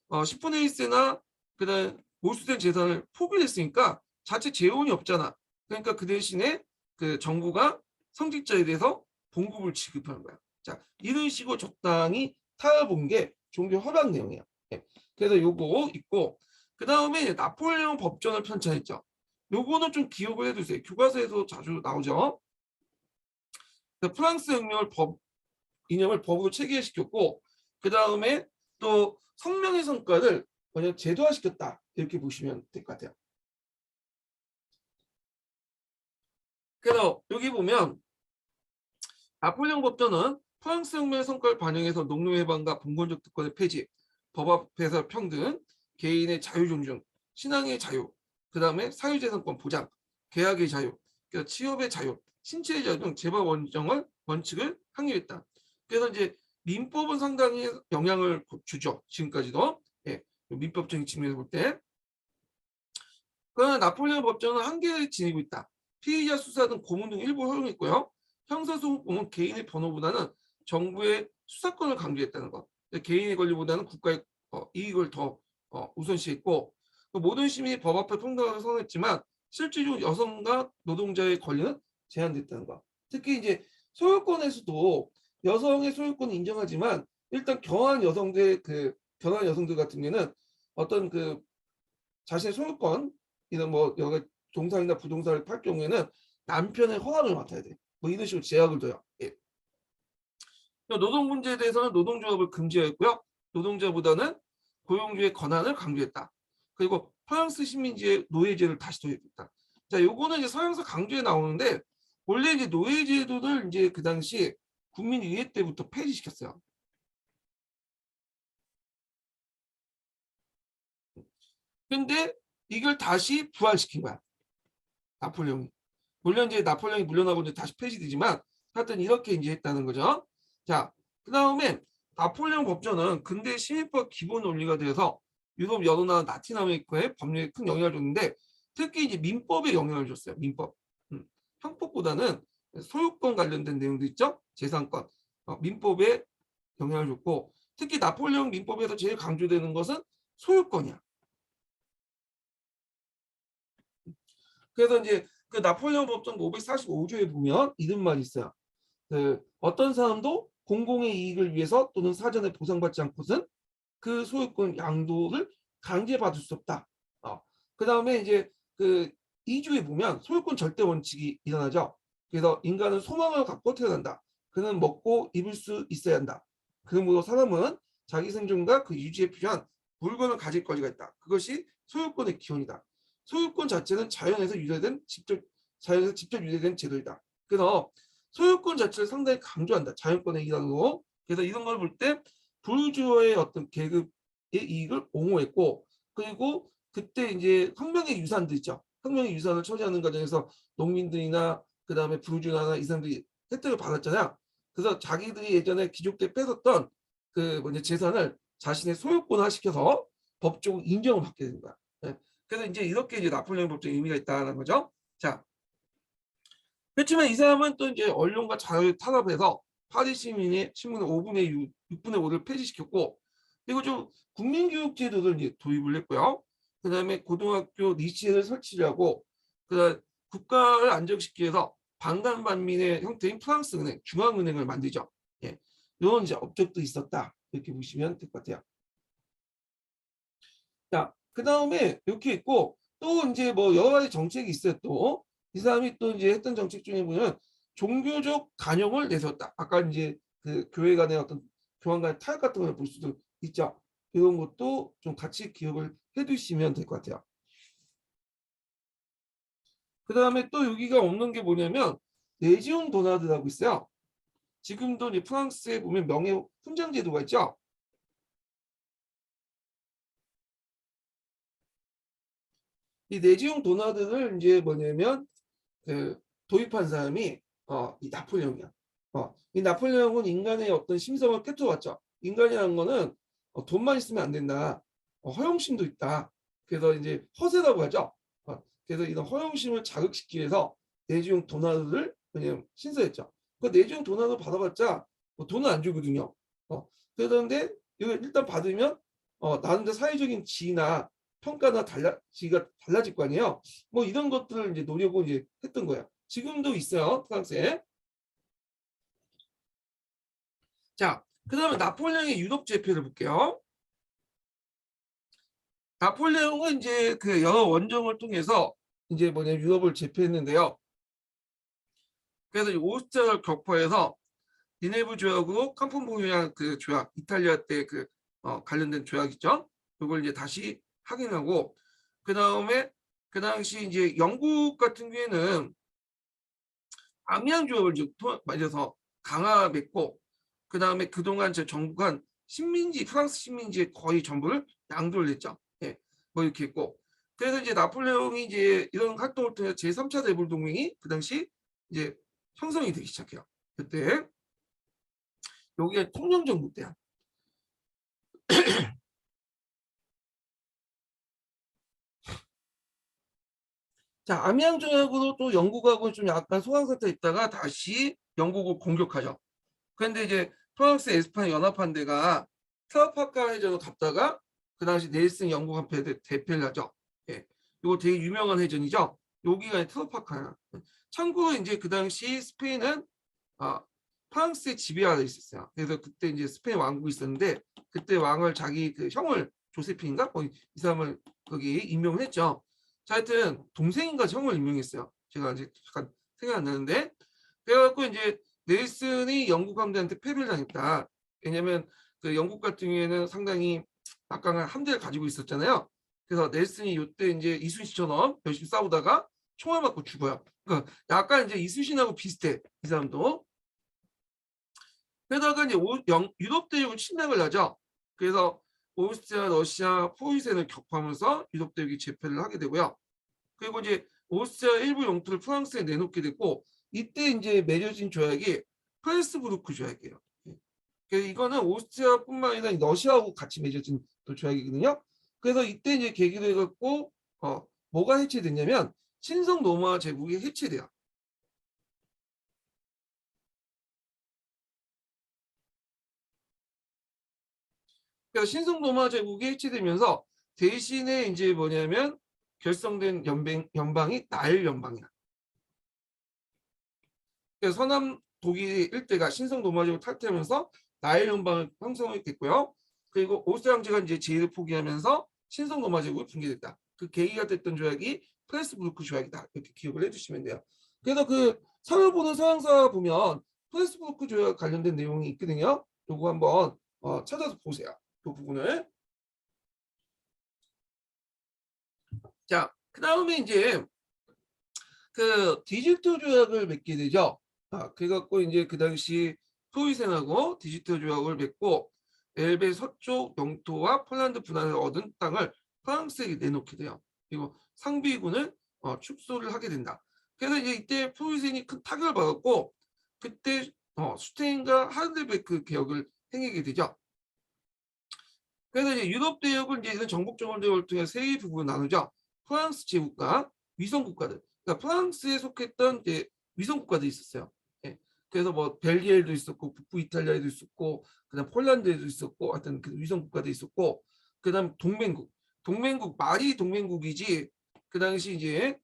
10분의 1세나 그다음 몰수된 재산을 포기했으니까 자체 재원이 없잖아. 그러니까 그 대신에 그 정부가 성직자에 대해서 봉급을 지급하는 거야. 자, 이런 식으로 적당히 타협본 게 종교 허락 내용이야. 예. 그래서 요거 있고 그 다음에 나폴레옹 법전을 편찬했죠. 요거는 좀 기억을 해두세요. 교과서에서 자주 나오죠. 프랑스 혁명을 이념을 법으로 체계시켰고 그 다음에 또 성명의 성과를 그냥 제도화시켰다 이렇게 보시면 될 것 같아요. 그래서 여기 보면 나폴레옹 법전은 프랑스 혁명의 성과를 반영해서 농노 해방과 봉건적 특권의 폐지, 법 앞에서 평등, 개인의 자유 존중, 신앙의 자유, 그 다음에 사유재산권 보장, 계약의 자유, 취업의 자유, 신체의 자유 등 재벌 원칙을 확립했다. 그래서 이제 민법은 상당히 영향을 주죠. 지금까지도. 예, 민법적인 측면에서 볼 때. 그러나 나폴레옹 법전은 한계를 지니고 있다. 피의자 수사 등 고문 등 일부 허용했고요. 형사소송법은 개인의 번호보다는 정부의 수사권을 강조했다는 것. 개인의 권리보다는 국가의 이익을 더 우선시했고 모든 시민이 법 앞에 평등하게 선언했지만 실질적으로 여성과 노동자의 권리는 제한됐다는 것. 특히 이제 소유권에서도 여성의 소유권을 인정하지만 일단 경한 여성들 같은 경우는 어떤 그 자신의 소유권 이런 뭐 여기 동산이나 부동산을 팔 경우에는 남편의 허락을 맡아야 돼. 뭐 이런 식으로 제약을 둬요. 예. 노동 문제에 대해서는 노동조합을 금지했고요. 노동자보다는 고용주의 권한을 강조했다. 그리고 프랑스 식민지의 노예제를 다시 도입했다. 자, 요거는 이제 서양서 강조에 나오는데 원래 이제 노예제도를 이제 그 당시 국민의회 때부터 폐지시켰어요. 근데 이걸 다시 부활시킨 거야. 나폴레옹이. 물론 이제 나폴레옹이 물러나고 이제 다시 폐지되지만 하여튼 이렇게 이제 했다는 거죠. 자, 그 다음에 나폴레옹 법전은 근대 시민법 기본 원리가 되어서 유럽 여러 나라 라틴 아메리카의 법률에 큰 영향을 줬는데 특히 이제 민법에 영향을 줬어요. 민법. 형법보다는 소유권 관련된 내용도 있죠. 재산권. 민법에 영향을 줬고 특히 나폴레옹 민법에서 제일 강조되는 것은 소유권이야. 그래서 이제 그 나폴레옹 법정 545조에 보면 이런 말이 있어요. 그 어떤 사람도 공공의 이익을 위해서 또는 사전에 보상받지 않고선 그 소유권 양도를 강제받을 수 없다. 그 다음에 이제 그 2조에 보면 소유권 절대 원칙이 일어나죠. 그래서 인간은 소망을 갖고 태어난다. 그는 먹고 입을 수 있어야 한다. 그러므로 사람은 자기 생존과 그 유지에 필요한 물건을 가질 권리가 있다. 그것이 소유권의 기원이다. 소유권 자체는 자연에서 직접 유래된 제도이다. 그래서 소유권 자체를 상당히 강조한다. 자연권의 일환으로. 그래서 이런 걸 볼 때 부르주아의 어떤 계급의 이익을 옹호했고 그리고 그때 이제 혁명의 유산들 있죠. 혁명의 유산을 처리하는 과정에서 농민들이나 그 다음에 부르주아나 이 사람들이 혜택을 받았잖아요. 그래서 자기들이 예전에 귀족 때 뺏었던 그 뭐냐 재산을 자신의 소유권화 시켜서 법적으로 인정을 받게 된 거야. 네. 그래서 이제 이렇게 이제 나폴레옹 법정의 의미가 있다는 거죠. 자, 그렇지만 이 사람은 또 이제 언론과 자유를 탄압해서 파리 시민의 신문의 5분의 6분의 5를 폐지시켰고 그리고 좀 국민교육 제도를 이제 도입을 했고요. 그다음에 고등학교 리치를 설치를 하고 그다음 국가를 안정시키기 위해서 반간반민의 형태인 프랑스은행, 중앙은행을 만들죠. 예, 이런 이제 업적도 있었다 이렇게 보시면 될 것 같아요. 자, 그 다음에 이렇게 있고 또 이제 뭐 여러 가지 정책이 있어요. 또 이 사람이 또 이제 했던 정책 중에 보면 종교적 간용을 내세웠다. 아까 이제 그 교회 간의 어떤 교황 간의 타협 같은 걸 볼 수도 있죠. 이런 것도 좀 같이 기억을 해두시면 될 것 같아요. 그 다음에 또 여기가 없는 게 뭐냐면 내지옹 도나드라고 있어요. 지금도 이제 프랑스에 보면 명예 훈장 제도가 있죠. 이 내지용 도나드를 이제 뭐냐면 그 도입한 사람이 이 나폴레옹이야. 이 나폴레옹은 인간의 어떤 심성을 깨트려왔죠. 인간이라는 거는 돈만 있으면 안 된다. 허영심도 있다. 그래서 이제 허세라고 하죠. 그래서 이런 허영심을 자극시키기 위해서 내지용 도나드를 그냥 신설했죠. 그 내지용 도나드 받아봤자 돈은 안 주거든요. 그런데 이거 일단 받으면 나름대로 사회적인 지위나 평가나 지위가 달라질 거 아니에요. 뭐 이런 것들을 이제 노려고 이제 했던 거예요. 지금도 있어요, 프랑스에. 자, 그다음에 나폴레옹의 유럽 제패를 볼게요. 나폴레옹은 이제 그 여러 원정을 통해서 이제 뭐냐 유럽을 제패했는데요. 그래서 오스트리아 격파에서 니네브 조약으로 캄폰봉이랑 그 조약, 이탈리아 때 그 관련된 조약 있죠. 이걸 이제 다시 확인하고 그 다음에 그 당시 이제 영국 같은 경우에는 암양 조약을 맞아서 강화 맺고 그 다음에 그동안 제 정부가 식민지 프랑스 식민지의 거의 전부를 양도를 했죠. 예, 뭐 이렇게 했고 그래서 이제 나폴레옹이 이제 이런 활동을 통해 제3차 대불 동맹이 그 당시 이제 형성이 되기 시작해요. 그때 여기가 통영정부 때야. 자, 암양 조약으로 또 영국하고 좀 약간 소강 상태에 있다가 다시 영국을 공격하죠. 그런데 이제 프랑스 에스파냐 연합한 데가 트라파카 해전을 갔다가 그 당시 넬슨 영국 한패 대패를 하죠. 예. 이거 되게 유명한 해전이죠. 여기가 트라파카야. 참고로 이제 그 당시 스페인은 프랑스의 지배 아래 있었어요. 그래서 그때 이제 스페인 왕국이 있었는데 그때 왕을 자기 그 형을 조세핀인가 이 사람을 거기 임명을 했죠. 자, 하여튼 동생인가 형을 임명했어요. 제가 이제 잠깐 생각 안 나는데 그래갖고 이제 넬슨이 영국 함대한테 패배를 당했다. 왜냐면 그 영국 같은 경우에는 상당히 막강한 함대를 가지고 있었잖아요. 그래서 넬슨이 이때 이제 이순신처럼 열심히 싸우다가 총알 맞고 죽어요. 그러니까 약간 이제 이순신하고 비슷해, 이 사람도. 그러다가 이제 유럽 대륙을 침략을 하죠. 그래서 오스트리아, 러시아, 포위센을 격파하면서 유럽 대륙이 재패를 하게 되고요. 그리고 이제 오스트리아 일부 영토를 프랑스에 내놓게 됐고, 이때 이제 맺어진 조약이 프레스부르크 조약이에요. 그래서 이거는 오스트리아뿐만 아니라 러시아하고 같이 맺어진 또 조약이거든요. 그래서 이때 이제 계기로 해갖고 뭐가 해체됐냐면 신성 로마 제국이 해체돼요. 그래서 신성 로마 제국이 해체되면서 대신에 이제 뭐냐면 결성된 연방이 나일 연방이야. 그래서 서남 독일 일대가 신성 로마 제국을 탈퇴하면서 나일 연방을 형성했겠고요. 그리고 오스트리아 황제가 이제 제의를 포기하면서 신성 로마 제국이 붕괴됐다. 그 계기가 됐던 조약이 프레스부르크 조약이다. 이렇게 기억을 해주시면 돼요. 그래서 그 상을 보는 서양사 보면 프레스부르크 조약 관련된 내용이 있거든요. 요거 한번 찾아서 보세요. 그 부분을. 자, 그 다음에 이제 그 디지트 조약을 맺게 되죠. 그래갖고 이제 그 당시 소위센하고 디지트 조약을 맺고 엘베 서쪽 영토와 폴란드 분할을 얻은 땅을 프랑스에게 내놓게 돼요. 그리고 상비군을 축소를 하게 된다. 그래서 이제 이때 소위센이 큰 타격을 받았고 그때 슈테인과 하이델베르크 개혁을 행하게 되죠. 그래서 이제 유럽 대륙을 이제 정복 정을 통해 세 부분을 나누죠. 프랑스 제국과 위성 국가들. 그러니까 프랑스에 속했던 이제 위성 국가들이 있었어요. 예. 그래서 뭐 벨기에도 있었고 북부 이탈리아에도 있었고 그다음 폴란드에도 있었고 하여튼 그 위성 국가도 있었고 그다음 동맹국 말이 동맹국이지 그 당시 이제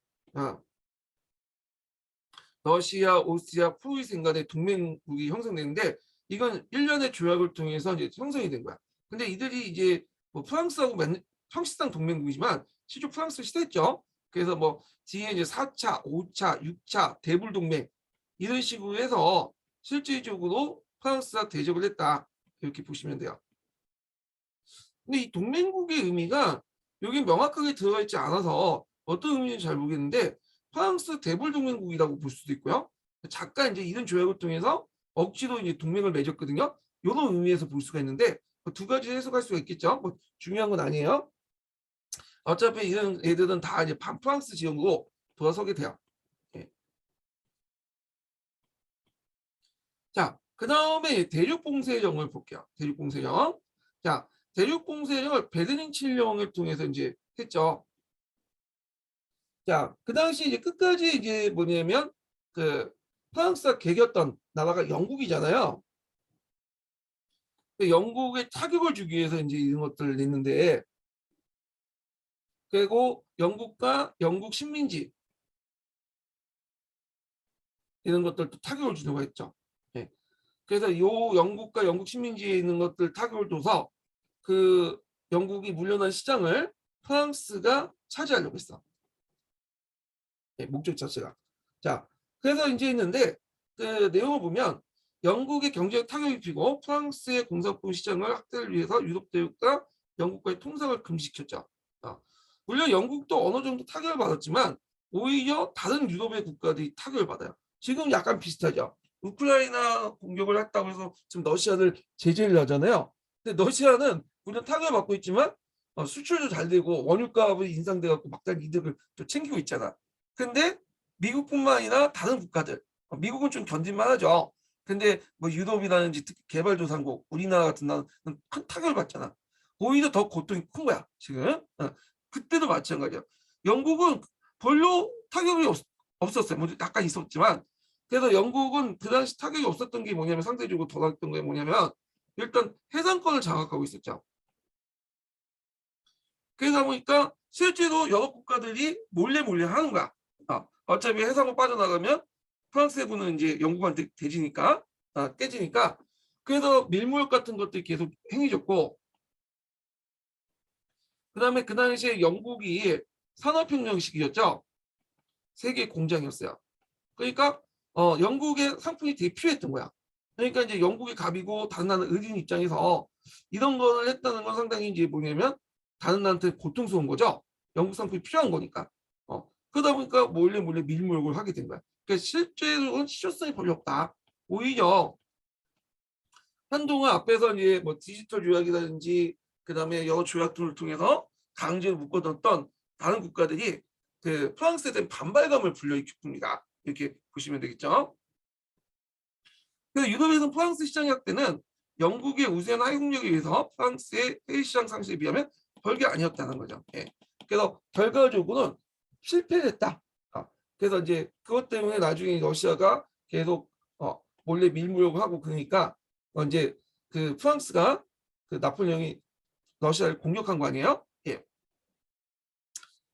러시아, 오스트리아, 프로이센 간의 동맹국이 형성되는데 이건 일련의 조약을 통해서 이제 형성이 된 거야. 근데 이들이 이제 뭐 프랑스하고 형식상 동맹국이지만 실제 프랑스를 싫어했죠. 그래서 뭐 뒤에 이제 4차, 5차, 6차 대불 동맹 이런 식으로 해서 실질적으로 프랑스와 대적을 했다. 이렇게 보시면 돼요. 근데 이 동맹국의 의미가 여기 명확하게 들어가 있지 않아서 어떤 의미인지 잘 모르겠는데 프랑스 대불 동맹국이라고 볼 수도 있고요. 잠깐 이제 이런 조약을 통해서 억지로 이제 동맹을 맺었거든요. 이런 의미에서 볼 수가 있는데 두 가지 해석할 수가 있겠죠. 뭐 중요한 건 아니에요. 어차피 이런 애들은 다 이제 반프랑스 지형으로 돌아서게 돼요. 예. 자, 그 다음에 대륙봉쇄령을 볼게요. 대륙봉쇄령. 자, 대륙봉쇄령을 베르린 칠령을 통해서 이제 했죠. 자, 그 당시 이제 끝까지 이제 뭐냐면 그 프랑스가 개겼던 나라가 영국이잖아요. 그 영국에 타격을 주기 위해서 이제 이런 것들을 냈는데 그리고 영국과 영국 식민지 이런 것들도 타격을 주려고 했죠. 예. 그래서 요 영국과 영국 식민지에 있는 것들 타격을 줘서 그 영국이 물려난 시장을 프랑스가 차지하려고 했어. 예, 목적 자체가. 자, 그래서 이제 있는데 그 내용을 보면 영국의 경제적 타격이 피고 프랑스의 공산품 시장을 확대를 위해서 유럽 대륙과 영국과의 통상을 금지시켰죠. 물론 영국도 어느 정도 타격을 받았지만 오히려 다른 유럽의 국가들이 타격을 받아요. 지금 약간 비슷하죠. 우크라이나 공격을 했다고 해서 지금 러시아를 제재를 하잖아요. 근데 러시아는 물론 타격을 받고 있지만 수출도 잘 되고 원유값이 인상돼 갖고 막대한 이득을 또 챙기고 있잖아. 근데 미국뿐만 아니라 다른 국가들, 미국은 좀 견딜만 하죠. 근데 뭐 유럽이라든지 특히 개발도상국, 우리나라 같은 나라는 큰 타격을 받잖아. 오히려 더 고통이 큰 거야, 지금. 그때도 마찬가지야. 영국은 별로 타격이 없었어요. 뭐 약간 있었지만. 그래서 영국은 그 당시 타격이 없었던 게 뭐냐면 상대적으로 덜했던 게 뭐냐면 일단 해상권을 장악하고 있었죠. 그러다 보니까 실제로 여러 국가들이 몰래 하는 거야. 어차피 해상으로 빠져나가면 프랑스 해군은 이제 영국한테 대지니까 깨지니까 그래서 밀무역 같은 것들이 계속 행해졌고 그다음에 그 당시에 영국이 산업혁명 시기였죠. 세계 공장이었어요. 그러니까 영국의 상품이 되게 필요했던 거야. 그러니까 이제 영국의 갑이고 다른 나라 의진 입장에서 이런 거를 했다는 건 상당히 이제 뭐냐면 다른 나라한테 고통스러운 거죠. 영국 상품이 필요한 거니까. 그러다 보니까 몰래 몰래 밀무역을 하게 된 거야. 그러니까 실제로는 실효성이 별로 없다. 오히려 한동안 앞에서 이제 뭐 디지털 조약이라든지 그다음에 여러 조약들을 통해서 강제로 묶어뒀던 다른 국가들이 그 프랑스에 대한 반발감을 불러일으킵니다. 이렇게 보시면 되겠죠. 그래서 유럽에서는 프랑스 시장 약대는 영국의 우세한 하위국력에 의해서 프랑스의 해외 시장 상승에 비하면 별게 아니었다는 거죠. 예. 그래서 결과적으로는 실패했다. 그래서 이제 그것 때문에 나중에 러시아가 계속 몰래 밀무역을 하고 그러니까 이제 그 프랑스가 그 나폴레옹이 러시아를 공격한 거 아니에요? 예.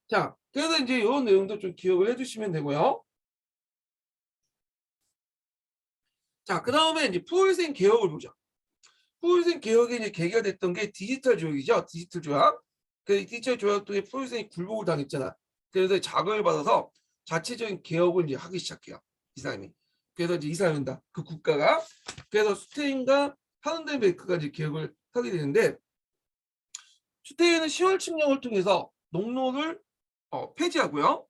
자, 그래서 이제 이런 내용도 좀 기억을 해주시면 되고요. 자, 그 다음에 이제 푸울센 개혁을 보자. 푸울센 개혁의 이제 계기가 됐던 게 디지털 조약이죠. 디지털 조약. 그 디지털 조약 때문에 푸울센이 굴복을 당했잖아. 그래서 자극을 받아서 자체적인 개혁을 이제 하기 시작해요. 이 사람이. 그래서 이제 이사합니다. 그 국가가. 그래서 스테인과 하른덴베르크가 이제 개혁을 하게 되는데 스테인은 10월 칙령을 통해서 농노를 폐지하고요.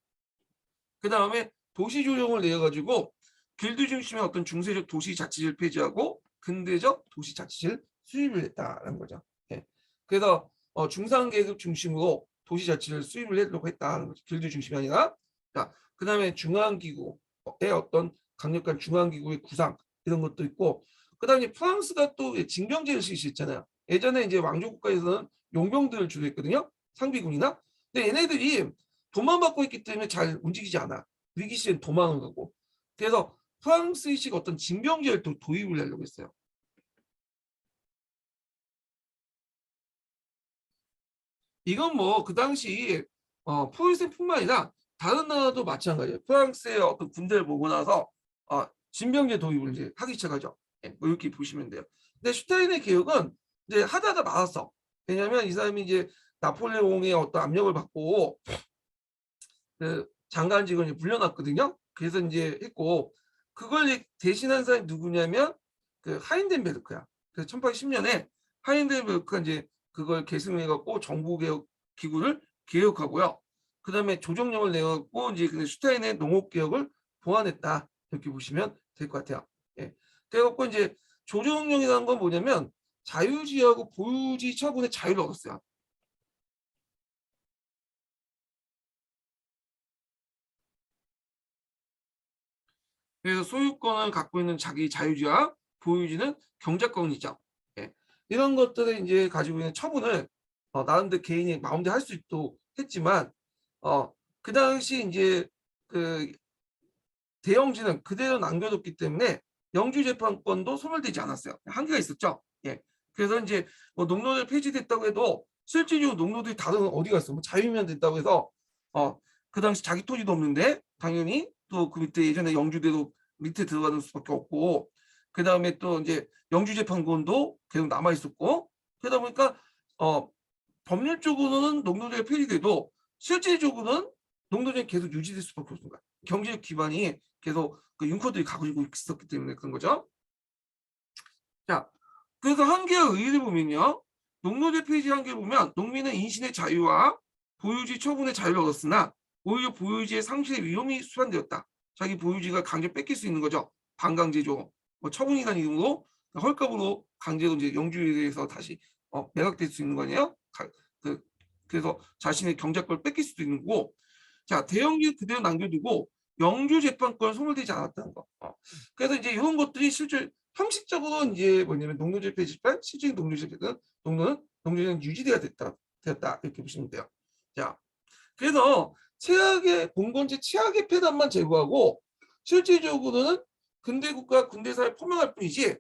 그 다음에 도시 조정을 내가지고 길드 중심의 어떤 중세적 도시 자치를 폐지하고 근대적 도시 자치를 수립을 했다는 거죠. 예. 그래서 중상계급 중심으로 도시 자치를 수립을 하려고 했다는 거죠. 길드 중심이 아니라. 그 다음에 중앙기구의 어떤 강력한 중앙기구의 구상 이런 것도 있고 그 다음에 프랑스가 또 징병제를 실시했잖아요. 예전에 이제 왕조국가에서는 용병들을 주로 했거든요. 상비군이나. 근데 얘네들이 돈만 받고 있기 때문에 잘 움직이지 않아. 위기 시엔 도망을 가고. 그래서 프랑스식 어떤 징병제를 또 도입을 하려고 했어요. 이건 뭐 그 당시 프랑스뿐만 아니라 다른 나라도 마찬가지예요. 프랑스의 어떤 군대를 보고 나서 징병제 도입을 이제 하기 시작하죠. 예, 뭐 이렇게 보시면 돼요. 근데 슈타인의 개혁은 이제 하다가 말았어. 왜냐하면 이 사람이 이제 나폴레옹의 어떤 압력을 받고 그 장관직을 이제 물려놨거든요. 그래서 이제 했고 그걸 대신한 사람이 누구냐면 그 하인덴베르크야. 그래서 1810년에 하인덴베르크가 이제 그걸 계승해갖고 정부개혁 기구를 개혁하고요. 그 다음에 조정령을 내갖고 이제 그 슈타인의 농업개혁을 보완했다. 이렇게 보시면 될 것 같아요. 예. 그래갖고 이제 조정령이라는 건 뭐냐면 자유지하고 보유지 처분의 자유를 얻었어요. 그래서 소유권을 갖고 있는 자기 자유지와 보유지는 경작권이죠. 예. 이런 것들을 이제 가지고 있는 처분을 나름대로 개인이 마음대로 할 수 있도록 했지만 그 당시 이제 그 대영지는 그대로 남겨뒀기 때문에 영주재판권도 소멸되지 않았어요. 한계가 있었죠. 예. 그래서 이제 뭐 농노들 폐지됐다고 해도 실질적으로 농노들이 다른 어디 갔어? 뭐 자유면 됐다고 해서 그 당시 자기 토지도 없는데 당연히 또 그 밑에 예전에 영주대도 밑에 들어가는 수밖에 없고 그 다음에 또 이제 영주재판권도 계속 남아 있었고 그러다 보니까 법률적으로는 농노제가 폐지돼도 실질적으로는 농노제는 계속 유지될 수밖에 없는 거야. 경제적 기반이 계속 그 융커들이 가지고 있었기 때문에 그런 거죠. 자, 그래서 한계와 의의를 보면요. 농노제 폐지 한계 보면 농민은 인신의 자유와 보유지 처분의 자유를 얻었으나 오히려 보유지의 상실의 위험이 수반되었다. 자기 보유지가 강제 뺏길 수 있는 거죠. 반강제죠. 뭐 처분이라는 이름으로 헐값으로 강제로 이제 영주에 대해서 다시 매각될 수 있는 거 아니에요? 그래서 자신의 경작권을 뺏길 수도 있는 거고 자 대형주 그대로 남겨두고 영주 재판권 소멸되지 않았다는 거. 그래서 이제 이런 것들이 실제 형식적으로 이제 뭐냐면 농노제 폐지판 실질적인 농노제 폐지는 농노제는 유지돼야 되었다 이렇게 보시면 돼요. 자 그래서 최악의 봉건제 최악의 폐단만 제거하고 실질적으로는 근대국가 군대사를 포명할 뿐이지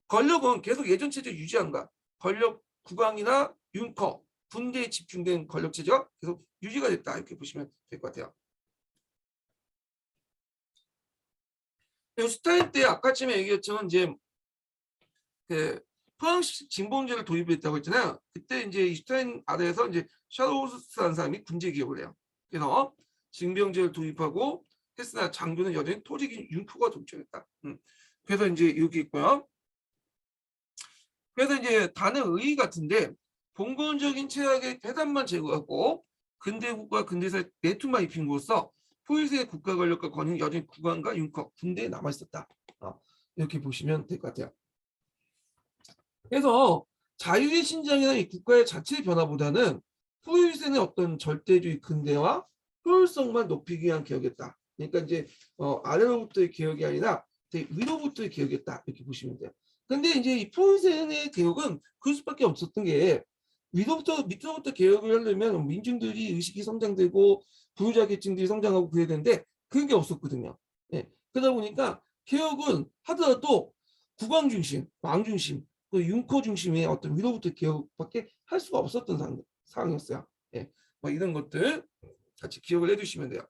권력은 계속 예전 체제 유지한 거야. 권력 국왕이나 융커 군대에 집중된 권력 체제가 계속 유지가 됐다 이렇게 보시면 될 것 같아요. 스타인 때 아까쯤에 얘기했지만 이제 그 프랑스 진봉제를 도입했다고 했잖아요. 그때 이제 스타인 아래에서 이제 샤로스라는 사람이 군제 기업을 해요. 그래서 징병제를 도입하고 했으나 장교는 여전히 토지인 윤코가 독점했다. 그래서 이제 여기 있고요. 그래서 이제 단의 의의 같은데 봉건적인 체약의 대단만 제거하고 근대 국가 근대사 내투만 입힌으로써 포유세의 국가 권력과 권위는 여전히 국왕과 윤커 군대에 남아 있었다. 이렇게 보시면 될 것 같아요. 그래서 자유의 신장이나 이 국가의 자체의 변화보다는 포유세의 어떤 절대주의 근대화 효율성만 높이기 위한 개혁이었다. 그러니까 이제 아래로부터의 개혁이 아니라 위로부터의 개혁이었다. 이렇게 보시면 돼요. 근데 이제 이 포유세의 개혁은 그럴 수밖에 없었던 게 위로부터 밑으로부터 개혁을 하려면 민중들이 의식이 성장되고 부유자 계층들이 성장하고 그래야 되는데 그런 게 없었거든요. 예. 그러다 보니까 개혁은 하더라도 국왕 중심, 왕 중심, 그 융커 중심의 어떤 위로부터 개혁밖에 할 수가 없었던 상황이었어요. 예. 뭐 이런 것들 같이 기억을 해두시면 돼요.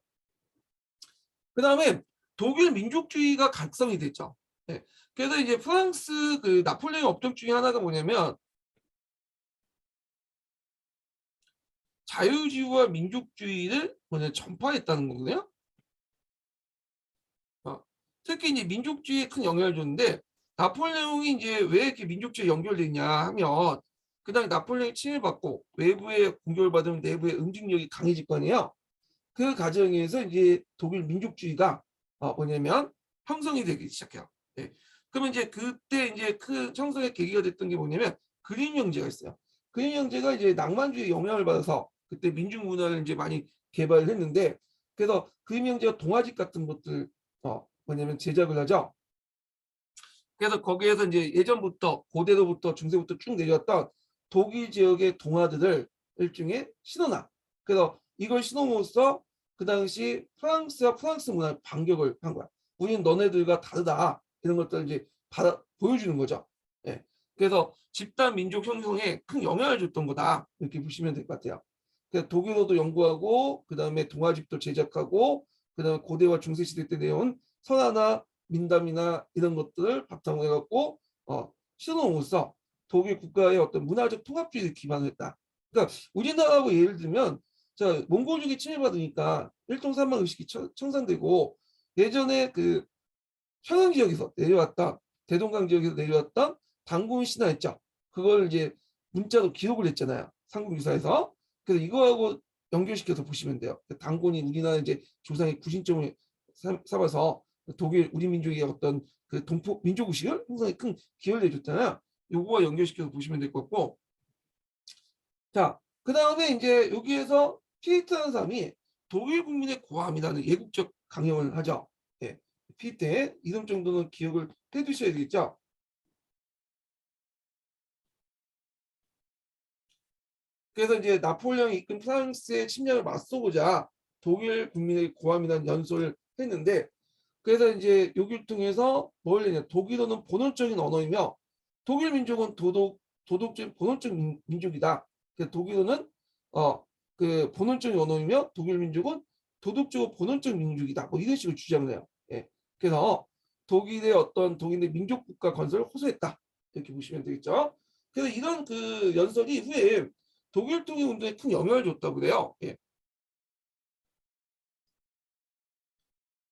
그 다음에 독일 민족주의가 각성이 됐죠. 예. 그래서 이제 프랑스 그 나폴레옹 업적 중에 하나가 뭐냐면 자유주의와 민족주의를 뭐냐 전파했다는 거거든요. 특히 이제 민족주의에 큰 영향을 줬는데 나폴레옹이 이제 왜 이렇게 민족주의에 연결되냐 하면 그다음에 나폴레옹이 침해받고 외부에 공격을 받으면 내부의 응징력이 강해질 거 아니에요. 그 과정에서 이제 독일 민족주의가 뭐냐면 형성이 되기 시작해요. 네. 그러면 이제 그때 이제 그 형성의 계기가 됐던 게 뭐냐면 그림 형제가 있어요. 그림 형제가 이제 낭만주의 영향을 받아서 그때 민중 문화를 이제 많이 개발을 했는데 그래서 그림 형제가 동화집 같은 것들 뭐냐면 제작을 하죠. 그래서 거기에서 이제 예전부터 고대로부터 중세부터 쭉 내려왔던 독일 지역의 동화들을 일종의 신어놔. 그래서 이걸 신어으로써 그 당시 프랑스와 프랑스 문화를 반격을 한 거야. 우리는 너네들과 다르다. 이런 것들을 이제 보여주는 거죠. 예. 그래서 집단 민족 형성에 큰 영향을 줬던 거다. 이렇게 보시면 될 것 같아요. 그래서 독일어도 연구하고 그다음에 동화집도 제작하고 그다음에 고대와 중세 시대 때 내온 선화나 민담이나 이런 것들을 바탕으로 해갖고 신호로서 독일 국가의 어떤 문화적 통합주의를 기반을 했다. 그러니까 우리나라하고 예를 들면 자 몽골족이 침해받으니까 일통산만 의식이 청산되고 예전에 그 평양 지역에서 내려왔던 대동강 지역에서 내려왔던 단군 신화 있죠. 그걸 이제 문자로 기록을 했잖아요. 삼국유사에서. 그래서 이거하고 연결시켜서 보시면 돼요. 단군이 우리나라 이제 조상의 구신점을 삼아서 독일 우리 민족의 어떤 그 동포 민족 의식을 형성에 큰 기여를 해줬잖아요. 요거와 연결시켜서 보시면 될 것 같고, 자, 그 다음에 이제 여기에서 피에트라는 사람이 독일 국민의 고함이라는 예국적 강령을 하죠. 예, 피에트 이름 정도는 기억을 해두셔야 되겠죠. 그래서 이제 나폴레옹이 이끈 프랑스의 침략을 맞서고자 독일 국민의 고함이라는 연설을 했는데 그래서 이제 여기를 통해서 뭘 했냐 독일어는 본원적인 언어이며 독일 민족은 도덕적인 본원적인 민족이다. 그래서 독일어는 그 본원적인 언어이며 독일 민족은 도덕적으로 본원적인 민족이다. 뭐 이런 식으로 주장을 해요. 예. 그래서 독일의 어떤 독일의 민족 국가 건설을 호소했다. 이렇게 보시면 되겠죠. 그래서 이런 그 연설이 후에 독일 통일 운동에 큰 영향을 줬다고 그래요. 예.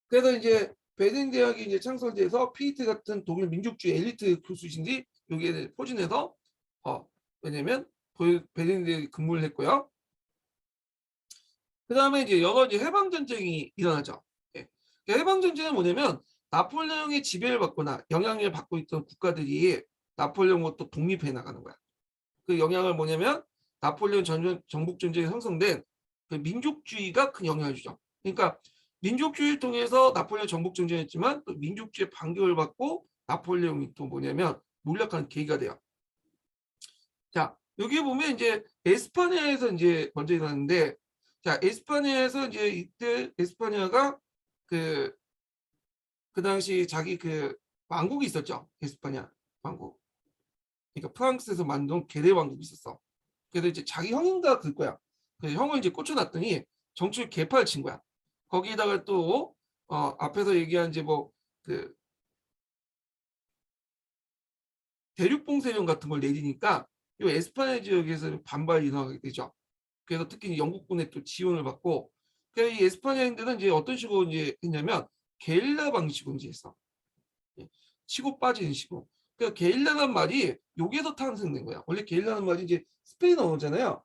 그래서 이제 베른 대학이 이제 창설돼서 피이트 같은 독일 민족주의 엘리트 교수진들이 여기에 포진해서 왜냐면 베른 대학에 근무를 했고요. 그 다음에 이제 여러 이제 해방 전쟁이 일어나죠. 예. 해방 전쟁은 뭐냐면 나폴레옹의 지배를 받거나 영향을 받고 있던 국가들이 나폴레옹으로부터 독립해 나가는 거야. 그 영향을 뭐냐면 나폴레옹 정복 전쟁에 형성된 그 민족주의가 큰 영향을 주죠. 그러니까 민족주의를 통해서 나폴레옹 정복 전쟁했지만 또 민족주의 반격을 받고 나폴레옹이 또 뭐냐면 몰락하는 계기가 돼요. 자, 여기 보면 이제 에스파냐에서 이제 먼저 일어났는데 자, 에스파냐에서 이제 이때 에스파냐가 그 당시 자기 그 왕국이 있었죠. 에스파냐 왕국. 그러니까 프랑스에서 만든 게레 왕국이 있었어. 그래서 이제 자기 형인가 그럴 거야. 그래서 형을 이제 꽂혀놨더니 정치를 개파를 친 거야. 거기다가 또 앞에서 얘기한 이제 뭐 그 대륙봉쇄령 같은 걸 내리니까 이 에스파냐 지역에서 반발이 일어나게 되죠. 그래서 특히 영국군의 또 지원을 받고 그러니까 이 에스파냐인들은 이제 어떤 식으로 이제 했냐면 게릴라 방식으로 이제 했어. 예, 치고 빠지는 식으로. 그러니까 게릴라란 말이 여기에서 탄생된 거야. 원래 게릴라는 말이 이제 스페인어잖아요.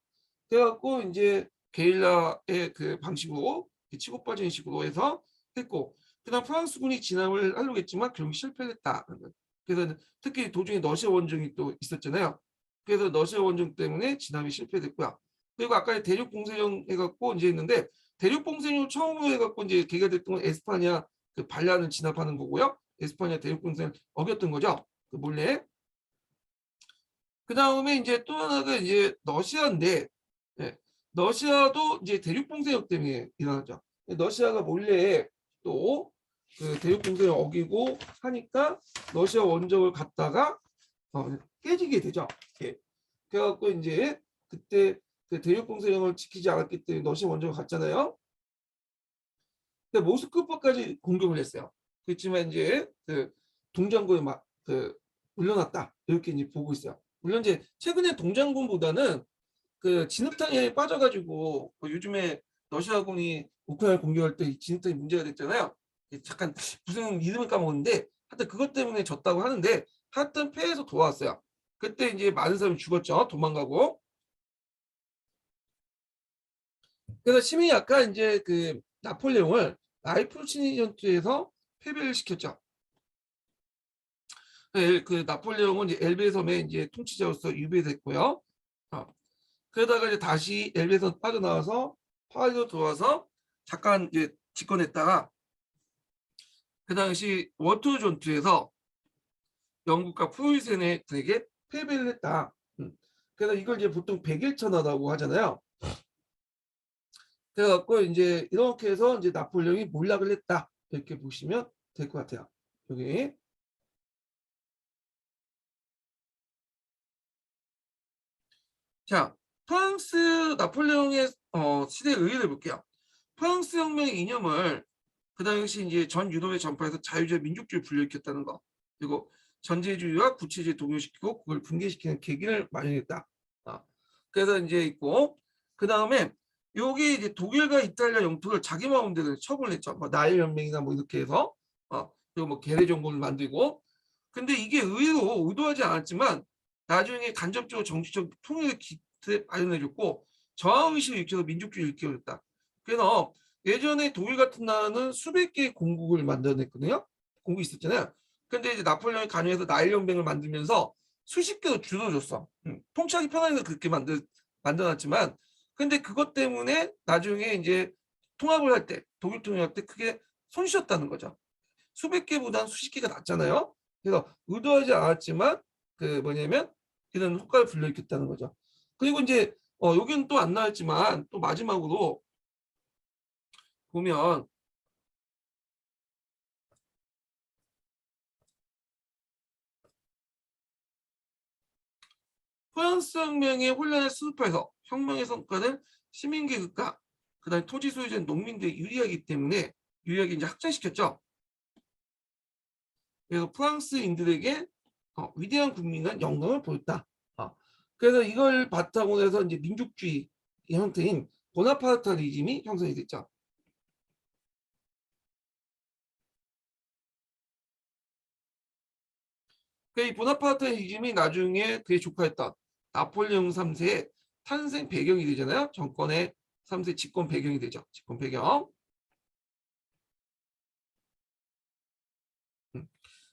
그래갖고 이제 게릴라의 그 방식으로 치고 빠지는 식으로 해서 했고, 그다음 프랑스군이 진압을 하려고 했지만 결국 실패했다. 그래서 특히 도중에 러시아 원정이 또 있었잖아요. 그래서 러시아 원정 때문에 진압이 실패됐고요. 그리고 아까 대륙 봉쇄령 해갖고 이제 했는데, 대륙 봉쇄령 처음으로 해갖고 이제 계기가 됐던 건 에스파냐 그 반란을 진압하는 거고요. 에스파냐 대륙 봉쇄를 어겼던 거죠. 그 몰래. 그 다음에 이제 또 하나가 이제 러시아인데, 예, 러시아도 이제 대륙 봉쇄력 때문에 일어나죠. 러시아가 몰래 또 그 대륙 봉쇄를 어기고 하니까 러시아 원정을 갔다가 깨지게 되죠. 예. 그래갖고 이제 그때 그 대륙 봉쇄령을 지키지 않았기 때문에 러시아 원정을 갔잖아요. 근데 모스크바까지 공격을 했어요. 그렇지만 이제 그 동장고에 막그 물러났다 이렇게 이제 보고 있어요. 물론 이제 최근에 동장군보다는 그 진흙탕에 빠져가지고 뭐 요즘에 러시아군이 우크라이나 공격할 때 진흙탕이 문제가 됐잖아요. 잠깐 무슨 이름을 까먹었는데 하여튼 그것 때문에 졌다고 하는데 하여튼 패해서 돌아왔어요. 그때 이제 많은 사람이 죽었죠. 도망가고. 그래서 시민이 아까 이제 그 나폴레옹을 라이프치히 전투에서 패배를 시켰죠. 그 나폴레옹은 이제 엘베 섬의 이제 통치자로서 유배됐고요. 그러다가 이제 다시 엘베에서 빠져나와서 파리로 들어와서 잠깐 이제 집권했다가 그 당시 워터 전투에서 영국과 프로이센에게 패배를 했다. 그래서 이걸 이제 보통 백일천하다고 하잖아요. 그래갖고 이제 이렇게 해서 이제 나폴레옹이 몰락을 했다. 이렇게 보시면 될 것 같아요. 여기. 자, 프랑스 나폴레옹의 시대 의의를 볼게요. 프랑스 혁명의 이념을 그 당시 이제 전 유럽에 전파해서 자유주의 민족주의 불러일으켰다는 거, 그리고 전제주의와 구체주의 동요시키고 그걸 붕괴시키는 계기를 마련했다. 그래서 이제 있고 그 다음에 여기 이제 독일과 이탈리아 영토를 자기 마음대로 처분했죠. 뭐 나일 연맹이나 뭐 이렇게 해서 그리고 뭐 계례 정권을 만들고. 근데 이게 의외로 의도하지 않았지만 나중에 간접적으로 정치적 통일의 기틀을 마련해줬고 저항의식을 일으켜서 민족주의를 일으켜줬다. 그래서 예전에 독일 같은 나라는 수백 개의 공국을 만들어냈거든요. 공국이 있었잖아요. 근데 이제 나폴레옹이 관여해서 나일 연맹을 만들면서 수십 개로 줄여줬어. 통치하기 편하게 그렇게 만들어놨지만, 근데 그것 때문에 나중에 이제 통합을 할 때, 독일 통일할 때 크게 손쉬었다는 거죠. 수백 개보다는 수십 개가 낫잖아요. 그래서 의도하지 않았지만 그 뭐냐면 이런 효과를 불러일으켰다는 거죠. 그리고 이제 여기는 또 안 나왔지만 또 마지막으로 보면 프랑스 혁명의 혼란을 수습해서 혁명의 성과는 시민계급과 그다음에 토지 소유자인 농민들이 유리하기 때문에 유리하게 이제 확장시켰죠. 그래서 프랑스인들에게 위대한 국민은 영광을 보였다. 그래서 이걸 바탕으로 해서 이제 민족주의 형태인 보나파르타리즘이 형성이 됐죠. 이 보나파르타리즘이 나중에 그의 조카였던 나폴레옹 3세의 탄생 배경이 되잖아요. 정권의 3세 집권 배경이 되죠. 집권 배경.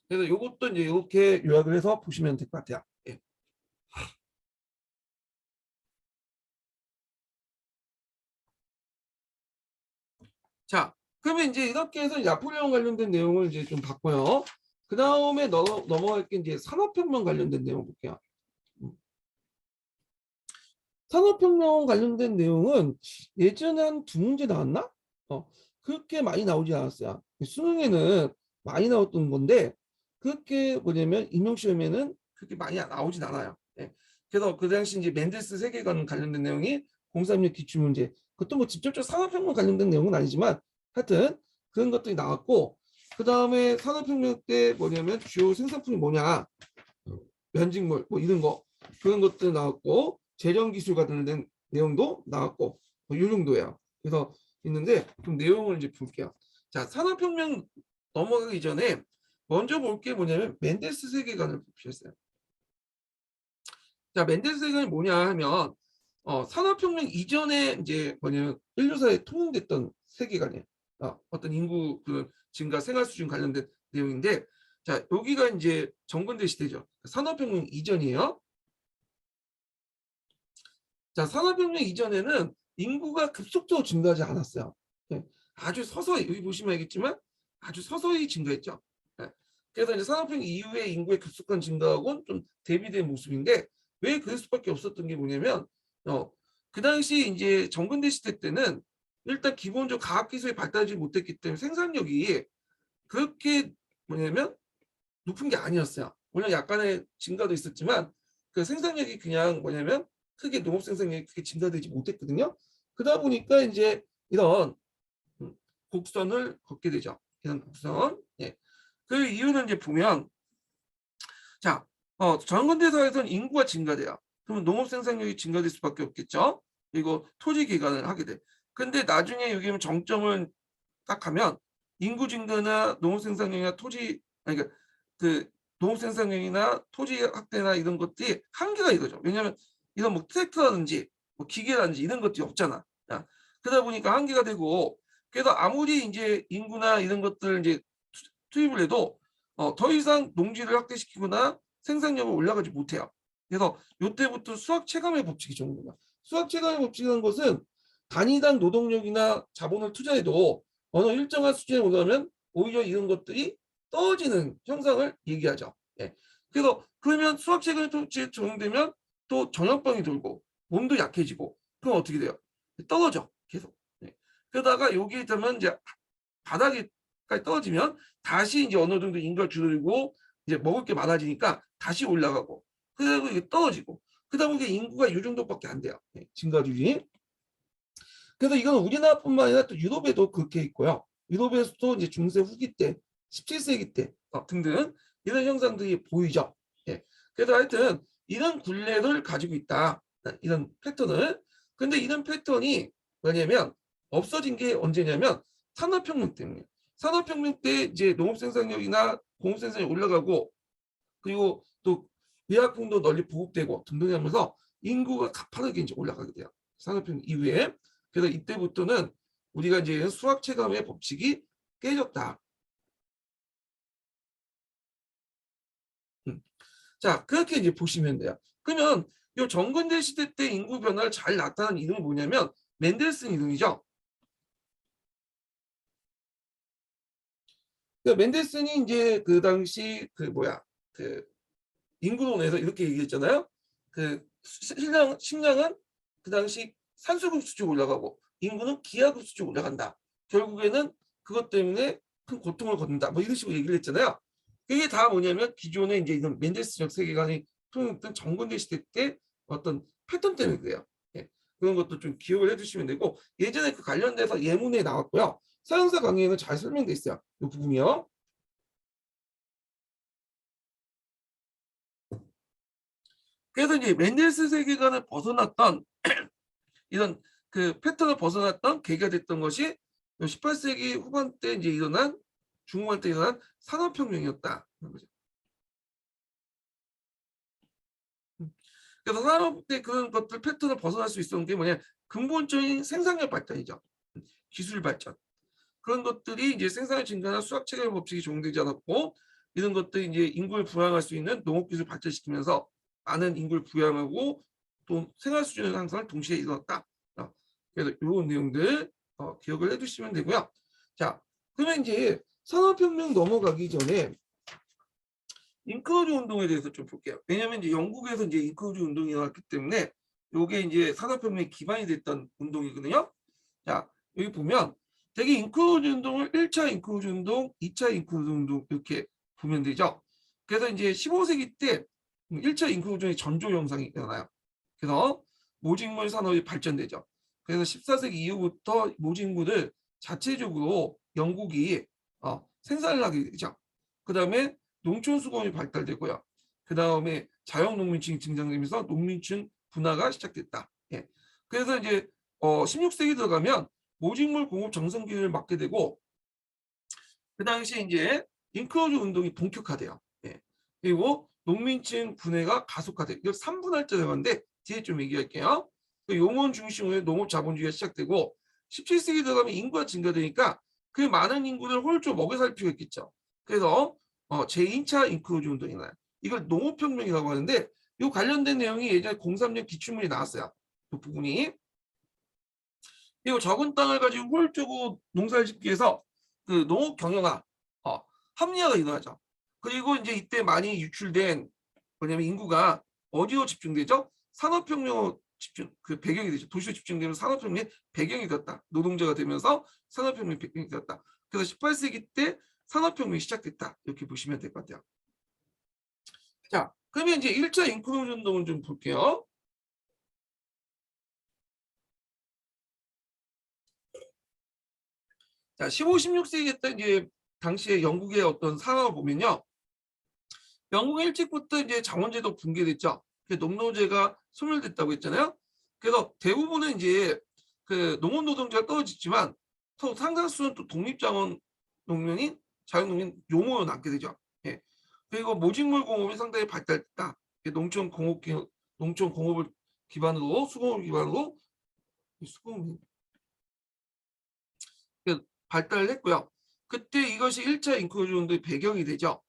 그래서 이것도 이제 이렇게 요약을 해서 보시면 될 것 같아요. 예. 자, 그러면 이제 이렇게 해서 나폴레옹 관련된 내용을 이제 좀 봤고요. 그 다음에 넘어갈 게 이제 산업혁명 관련된 내용 볼게요. 산업혁명 관련된 내용은 예전에 한 두 문제 나왔나? 그렇게 많이 나오지 않았어요. 수능에는 많이 나왔던 건데 그렇게 뭐냐면 임용 시험에는 그렇게 많이 나오진 않아요. 예. 그래서 그 당시 이제 맨델스 세계관 관련된 내용이 036 기출문제, 그것도 뭐 직접적 산업혁명 관련된 내용은 아니지만 하여튼 그런 것들이 나왔고, 그 다음에 산업혁명 때 뭐냐면 주요 생산품이 뭐냐, 면직물 뭐 이런 거, 그런 것들 나왔고 재련 기술 관련된 내용도 나왔고 뭐이 정도예요. 그래서 있는데 좀 내용을 이제 볼게요. 자, 산업혁명 넘어가기 전에 먼저 볼 게 뭐냐면 멘델스 세계관을 봅시다. 자, 멘델스 세계관이 뭐냐 하면 산업혁명 이전에 이제 뭐냐면 인류사에 통용됐던 세계관이에요. 어떤 인구 그 증가, 생활 수준 관련된 내용인데, 자, 여기가 이제 정근대 시대죠. 산업혁명 이전이에요. 자, 산업혁명 이전에는 인구가 급속도로 증가하지 않았어요. 예, 아주 서서히, 여기 보시면 알겠지만 아주 서서히 증가했죠. 예, 그래서 이제 산업혁명 이후에 인구의 급속한 증가하고는 좀 대비된 모습인데, 왜 그럴 수밖에 없었던 게 뭐냐면 그 당시 이제 정근대 시대 때는 일단 기본적으로 과학기술이 발달하지 못했기 때문에 생산력이 그렇게 뭐냐면 높은 게 아니었어요. 물론 약간의 증가도 있었지만 그 생산력이 그냥 뭐냐면 크게 농업 생산력이 크게 증가되지 못했거든요. 그러다 보니까 이제 이런 곡선을 걷게 되죠. 이런 곡선. 예. 그 이유는 이제 보면, 자, 전근대 사회에서는 인구가 증가돼요. 그러면 농업 생산력이 증가될 수밖에 없겠죠. 그리고 토지 개간을 하게 돼. 근데 나중에 여기 정점을 딱 하면 인구 증가나 농업 생산력이나 토지, 아니 그러니까 그 농업 생산력이나 토지 확대나 이런 것들이 한계가 이거죠. 왜냐하면 이런 뭐 트랙터라든지 뭐 기계라든지 이런 것들이 없잖아. 그러다 보니까 한계가 되고, 그래서 아무리 이제 인구나 이런 것들 이제 투입을 해도 더 이상 농지를 확대시키거나 생산력을 올라가지 못해요. 그래서 이때부터 수학 체감의 법칙이 적용됩니다. 수학 체감의 법칙이라는 것은 단위당 노동력이나 자본을 투자해도 어느 일정한 수준에 올라가면 오히려 이런 것들이 떨어지는 현상을 얘기하죠. 예. 그래서 그러면 수학 체감의 법칙이 적용되면 또 전염병이 돌고 몸도 약해지고, 그럼 어떻게 돼요? 떨어져 계속. 예. 그러다가 여기 되면 이제 바닥에까지 떨어지면 다시 이제 어느 정도 인구가 줄어들고 이제 먹을 게 많아지니까 다시 올라가고, 그리고 이게 떨어지고, 그러다 보니까 인구가 이 정도밖에 안 돼요. 네, 증가율이. 그래서 이건 우리나라뿐만 아니라 또 유럽에도 그렇게 있고요. 유럽에서도 이제 중세 후기 때, 17세기 때 등등 이런 현상들이 보이죠. 예. 그래서 하여튼 이런 굴레를 가지고 있다. 이런 패턴을. 근데 이런 패턴이 뭐냐면 없어진 게 언제냐면 산업혁명 때문에. 산업혁명 때 이제 농업 생산력이나 공업 생산력이 올라가고, 그리고 또 의약품도 널리 보급되고 등등 하면서 인구가 가파르게 이제 올라가게 돼요. 산업혁명 이후에. 그래서 이때부터는 우리가 이제 수학 체감의 법칙이 깨졌다. 자, 그렇게 이제 보시면 돼요. 그러면 이 정근대 시대 때 인구 변화를 잘 나타낸 이름이 뭐냐면 맨델슨 이름이죠. 그러니까 맨델슨이 이제 그 당시 그 뭐야 그 인구론에서 이렇게 얘기했잖아요. 그 식량은 그 당시 산소급 수준 올라가고 인구는 기하급 수준 올라간다. 결국에는 그것 때문에 큰 고통을 겪는다. 뭐 이런 식으로 얘기를 했잖아요. 그게 다 뭐냐면 기존에 이제 이런 맨델스적 세계관이 통했던 정근대 시대 때 어떤 패턴 때문에 그래요. 예. 그런 것도 좀 기억을 해주시면 되고, 예전에 그 관련돼서 예문에 나왔고요. 서양사 강의에는 잘 설명돼 있어요. 이 부분이요. 그래서 이제 맨델스 세계관을 벗어났던 이런 그 패턴을 벗어났던 계기가 됐던 것이 18세기 후반 때 이제 일어난, 중후반 때 일어난 산업혁명이었다. 그래서 산업 때 그런 것들 패턴을 벗어날 수 있었던 게 뭐냐, 근본적인 생산력 발전이죠. 기술 발전. 그런 것들이 이제 생산의 증가나 수학 체계 법칙이 적용되지 않았고, 이런 것들이 이제 인구를 부양할 수 있는 농업 기술 발전시키면서 많은 인구를 부양하고 또 생활 수준의 향상을 동시에 이뤘다. 그래서 이런 내용들 기억을 해두시면 되고요. 자, 그러면 이제 산업혁명 넘어가기 전에 인크루즈 운동에 대해서 좀 볼게요. 왜냐하면 이제 영국에서 이제 인크루즈 운동이 일어났기 때문에 이게 이제 산업혁명의 기반이 됐던 운동이거든요. 자, 여기 보면 되게 인크루즈 운동을 1차 인크루즈 운동, 2차 인크루즈 운동 이렇게 보면 되죠. 그래서 이제 15세기 때 1차 인크루즈의 전조 현상이 일어나요. 그래서 모직물 산업이 발전되죠. 그래서 14세기 이후부터 모직물을 자체적으로 영국이 생산을 하게 되죠. 그 다음에 농촌 수공이 발달되고요. 그 다음에 자영농민층이 등장하면서 농민층 분화가 시작됐다. 예. 그래서 이제 16세기 들어가면 모직물 공급 정상균을 맞게 되고 그 당시 이제 인크로즈 운동이 본격화돼요. 예. 그리고 농민층 분해가 가속화돼. 이거 3분할자 들어가는데 뒤에 좀 얘기할게요. 그 용원 중심으로 농업 자본주의가 시작되고 17세기 들어가면 인구가 증가되니까 그 많은 인구를 홀조 먹여 살 필요가 있겠죠. 그래서 제2차 인크로즈 운동이 나요. 이걸 농업혁명이라고 하는데 이 관련된 내용이 예전에 03년 기출문이 나왔어요. 그 부분이. 그리고 적은 땅을 가지고 효율적으로 농사를 짓기 위해서 그 농업 경영화, 합리화가 일어나죠. 그리고 이제 이때 많이 유출된 뭐냐면 인구가 어디로 집중되죠? 산업혁명 집중 그 배경이 되죠. 도시로 집중되면 산업혁명의 배경이 되었다. 노동자가 되면서 산업혁명의 배경이 되었다. 그래서 18세기 때 산업혁명이 시작됐다. 이렇게 보시면 될 것 같아요. 자, 그러면 이제 1차 인크루전 운동을 좀 볼게요. 자, 15, 16세기 때 이제 당시에 영국의 어떤 상황을 보면요. 영국은 일찍부터 이제 장원제도 붕괴됐죠. 농노제가 소멸됐다고 했잖아요. 그래서 대부분은 이제 그 농업 노동자가 떨어졌지만 또 상당수는 또 독립자원 농민인 자유농민 용어로 남게 되죠. 예. 그리고 모직물 공업이 상당히 발달했다. 농촌 공업을 기반으로 수공업을 기반으로 수공업 발달을 했고요. 그때 이것이 1차 인크루전 운동의 배경이 되죠.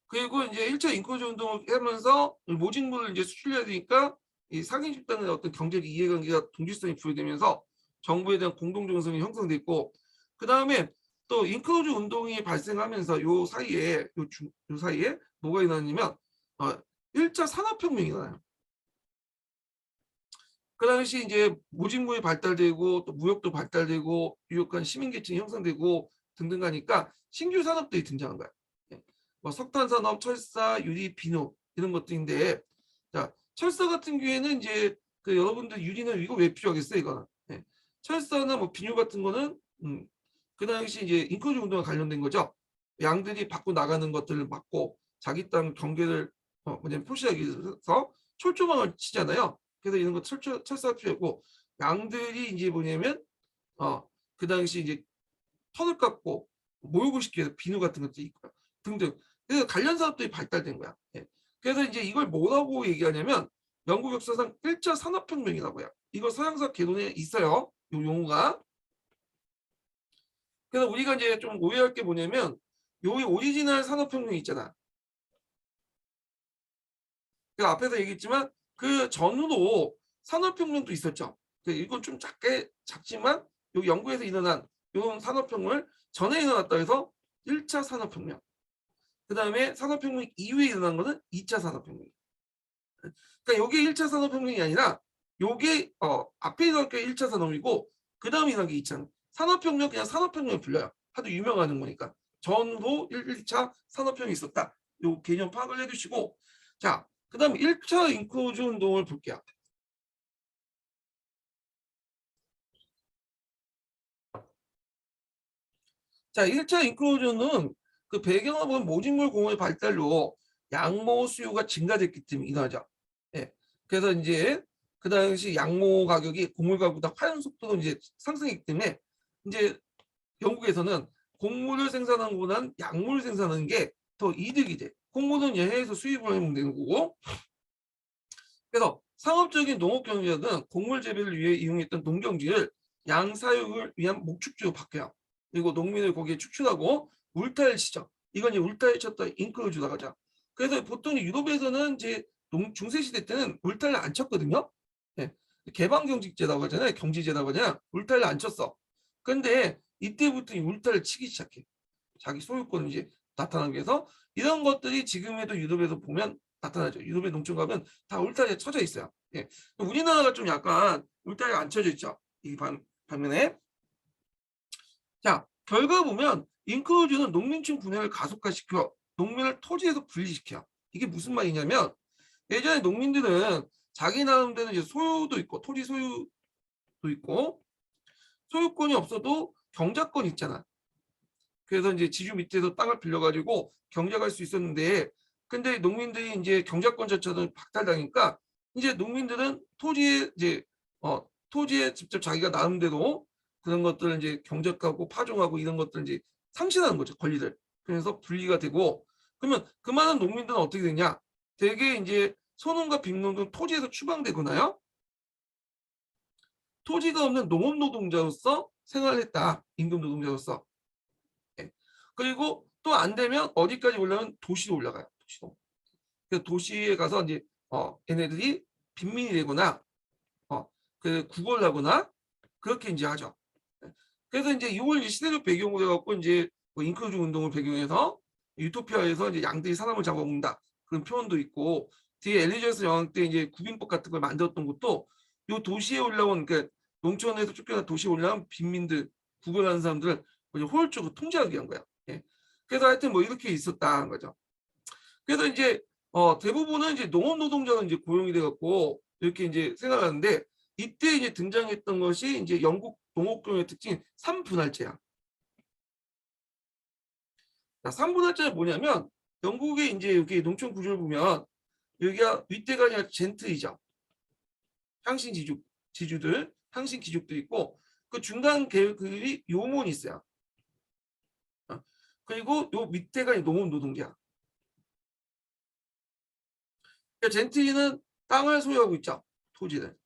그리고 이제 1차 인크루전 운동을 하면서 모직물을 이제 수출해야 되니까 이 상인 집단의 어떤 경제적 이해관계가 동질성이 부여되면서 정부에 대한 공동 정성이 형성됐고 그 다음에 또 인크루전 운동이 발생하면서 요 사이에 뭐가 일어나냐면 1차 산업혁명이 일어나요. 그 당시 이제 모직물이 발달되고 또 무역도 발달되고 유력한 시민계층이 형성되고 등등 하니까 신규 산업들이 등장한 거야. 뭐 석탄 산업, 철사, 유리, 비누 이런 것들인데 자 철사 같은 경우에는 이제 그 여러분들 유리는 이거 왜 필요하겠어요 이거는 철사나 뭐 비누 같은 거는 그 당시 이제 인크루전 운동과 관련된 거죠. 양들이 밖으로 나가는 것들을 막고 자기 땅 경계를 뭐냐면 표시하기 위해서 철조망을 치잖아요. 그래서 이런 거 철사가 필요하고 양들이 이제 뭐냐면 그 당시 이제 턴을 깎고 모욕을 시키기 위해서 비누 같은 것도 있고 등등. 그래서 관련 사업들이 발달된 거야. 예. 그래서 이제 이걸 뭐라고 얘기하냐면 영국 역사상 1차 산업혁명이라고 해요. 이거 서양사 개론에 있어요. 이 용어가. 그래서 우리가 이제 좀 오해할 게 뭐냐면 여기 오리지널 산업혁명 있잖아. 그 앞에서 얘기했지만 그 전후로 산업혁명도 있었죠. 이건 좀 작지만 여기 영국에서 일어난 이런 산업혁명을 전에 일어났다 해서 1차 산업혁명. 그 다음에 산업혁명 이후에 일어난 거는 2차 산업혁명. 그러니까 이게 1차 산업혁명이 아니라 이게 앞에 일어난 게 1차 산업이고 그 다음에 일어난 게 2차. 산업혁명 그냥 산업혁명을 불려요. 하도 유명한 거니까. 전후로 1차 산업혁명이 있었다. 이 개념 파악을 해두시고 자, 그 다음 1차 인크루전 운동을 볼게요. 자, 1차 인크루전은 그 배경을 보면 모직물 공업의 발달로 양모 수요가 증가됐기 때문에 일어나죠. 예. 그래서 이제 그 당시 양모 가격이 곡물 가격보다 파연 속도도 이제 상승했기 때문에 이제 영국에서는 곡물을 생산하는 것보다는 약물을 생산하는 게 더 이득이 돼. 곡물은 해외에서 수입을 하면 되는 거고. 그래서 상업적인 농업 경제는 곡물 재배를 위해 이용했던 농경지를 양사육을 위한 목축지로 바뀌어요. 그리고 농민을 거기에 축출하고 울타리를 치죠. 이건 이제 울타리 쳤다 인크루즈라고 하죠. 그래서 보통 유럽에서는 이제 중세 시대 때는 울타리를 안 쳤거든요. 네. 개방경직제라고 하잖아요. 경지제라고 하잖아요. 울타리를 안 쳤어. 근데 이때부터 이 울타리를 치기 시작해. 자기 소유권을 이제 나타나기 위해서 이런 것들이 지금에도 유럽에서 보면 나타나죠. 유럽의 농촌 가면 다 울타리에 쳐져 있어요. 예. 우리나라가 좀 약간 울타리가 안 쳐져 있죠. 이 반면에 자 결과 보면 인크루즈는 농민층 분해를 가속화시켜 농민을 토지에서 분리시켜. 이게 무슨 말이냐면 예전에 농민들은 자기 나름대로 이제 소유도 있고 토지 소유도 있고 소유권이 없어도 경작권이 있잖아. 그래서 이제 지주 밑에서 땅을 빌려가지고 경작할 수 있었는데 근데 농민들이 이제 경작권 자체도 박탈당하니까 이제 농민들은 토지에 직접 자기가 나름대로 그런 것들을 이제 경작하고 파종하고 이런 것들을 이제 상실하는 거죠, 권리를. 그래서 분리가 되고, 그러면 그 많은 농민들은 어떻게 되냐? 대개 이제 소농과 빈농은 토지에서 추방되거나요. 토지가 없는 농업 노동자로서 생활했다. 임금 노동자로서. 예. 그리고 또 안 되면 어디까지 올라가면 도시로 올라가요. 도시로. 그 도시에 가서 이제 얘네들이 빈민이 되거나 그 구걸을 하거나 그렇게 이제 하죠. 그래서 이제 이걸 시대적 배경으로 해갖고 이제 뭐 인크루즈 운동을 배경해서 유토피아에서 이제 양들이 사람을 잡아먹는다 그런 표현도 있고, 뒤에 엘리자베스 여왕 때 이제 구빈법 같은 걸 만들었던 것도 요 도시에 올라온 그 농촌에서 쫓겨나 도시에 올라온 빈민들, 구걸하는 사람들을 효율적으로 통제하기 위한 거야. 예. 그래서 하여튼 뭐 이렇게 있었다는 거죠. 그래서 이제 대부분은 이제 농업 노동자가 이제 고용이 돼갖고 이렇게 이제 생활하는데, 이때 이제 등장했던 것이 이제 영국 농업경의 특징 3분할제야. 3분할제는 뭐냐면, 영국의 이제 여기 농촌 구조를 보면 여기가 윗대가 아니라 젠트이죠. 향신 지주들, 향신 귀족도 있고, 그 중간 계급이 요몬이 있어요. 그리고 요 밑에가 농업 노동자. 젠트리는 땅을 소유하고 있죠. 토지를.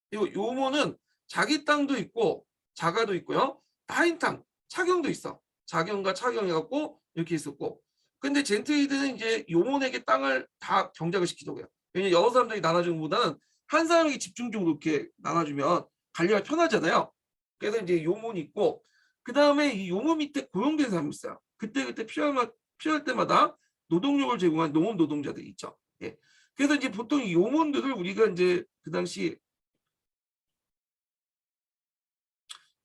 그리고 요모는 자기 땅도 있고 자가도 있고요. 타인 땅, 차경도 있어. 자경과 차경해갖고 이렇게 있었고. 근데 젠트리들은 이제 요몬에게 땅을 다 경작을 시키더라고요. 왜냐면 여러 사람들이 나눠주는 것보다는 한 사람에게 집중적으로 이렇게 나눠주면 관리가 편하잖아요. 그래서 이제 요몬이 있고, 그 다음에 이 요몬 밑에 고용된 사람이 있어요. 그때 필요할 때마다 노동력을 제공한 농업 노동자들이 있죠. 예. 그래서 이제 보통 이 요몬들을 우리가 이제 그 당시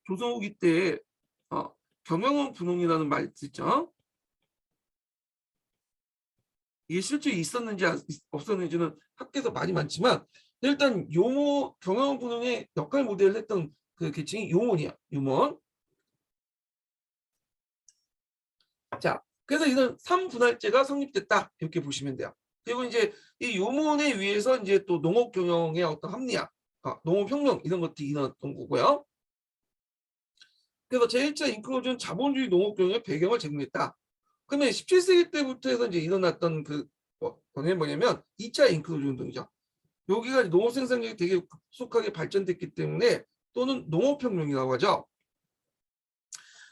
조선 후기 때 경영원 분홍이라는 말 듣죠. 이게 실제 있었는지 없었는지는 학계에서 말이 많지만, 일단 요모 경영원 분홍의 역할 모델을 했던 그 계층이 요몬이야. 요몬. 자, 그래서 이런 3분할제가 성립됐다 이렇게 보시면 돼요. 그리고 이제 이 요몬에 의해서 이제 또 농업 경영의 어떤 합리화, 농업혁명 이런 것들이 일어났던 거고요. 그래서 제1차 인클루전 자본주의 농업경영의 배경을 제공했다. 그러면 17세기 때부터 해서 이제 일어났던 그 뭐냐면 2차 인클루전 운동이죠. 여기가 농업 생산력이 되게 급속하게 발전됐기 때문에 또는 농업혁명이라고 하죠.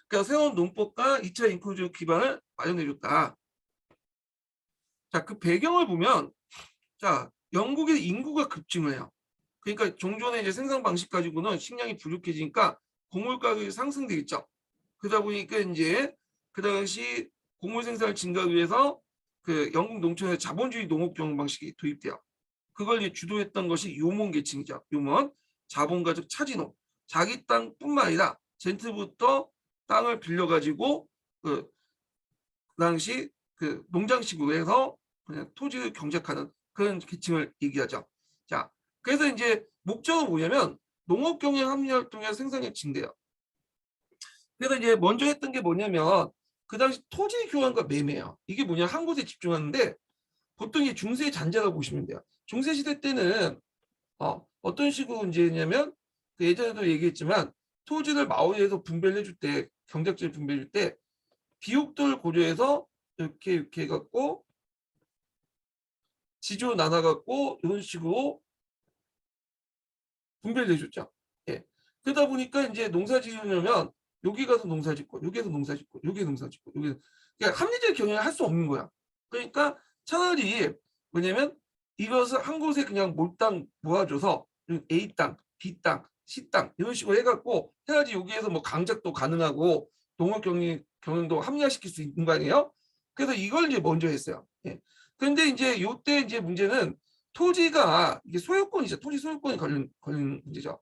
그러니까 새로운 농법과 2차 인클루전 기반을 마련해줬다. 자, 그 배경을 보면, 자, 영국의 인구가 급증을 해요. 그러니까 종전의 이제 생산 방식 가지고는 식량이 부족해지니까 곡물 가격이 상승되겠죠. 그러다 보니까 이제 그 당시 곡물 생산을 증가하기 위해서 그 영국 농촌의 자본주의 농업 경영 방식이 도입돼요. 그걸 이제 주도했던 것이 요몬 계층이죠. 요몬, 자본가족 차진업, 자기 땅뿐만 아니라 젠트부터 땅을 빌려가지고 그 당시 그 농장식으로 해서 그냥 토지를 경작하는 그런 계층을 얘기하죠. 자, 그래서 이제 목적은 뭐냐면 농업 경영 합리화를 통해 생산력 증대요. 그래서 이제 먼저 했던 게 뭐냐면 그 당시 토지 교환과 매매예요. 이게 뭐냐, 한 곳에 집중하는데 보통 이 중세 잔재라고 보시면 돼요. 중세 시대 때는 어떤 식으로 이제냐면 그 예전에도 얘기했지만 토지를 마을에서 분배를 해줄 때, 경작지를 분배해 줄 때 비옥도를 고려해서 이렇게 해갖고 지조 나눠갖고 이런 식으로 분배를 해줬죠. 예. 그러다 보니까 이제 농사 지으려면 여기 가서 농사 짓고 여기에서 농사 짓고 여기 농사 짓고 여기, 그러니까 합리적 경영을 할 수 없는 거야. 그러니까 차라리 뭐냐면 이것을 한 곳에 그냥 몰당 모아줘서 A 땅, B 땅, C 땅 이런 식으로 해갖고 해야지 여기에서 뭐 강작도 가능하고 농업 경영도 합리화시킬 수 있는 거 아니에요? 그래서 이걸 이제 먼저 했어요. 예. 근데 이제 요때 이제 문제는 토지가 이게 소유권이죠. 토지 소유권이 걸린 문제죠.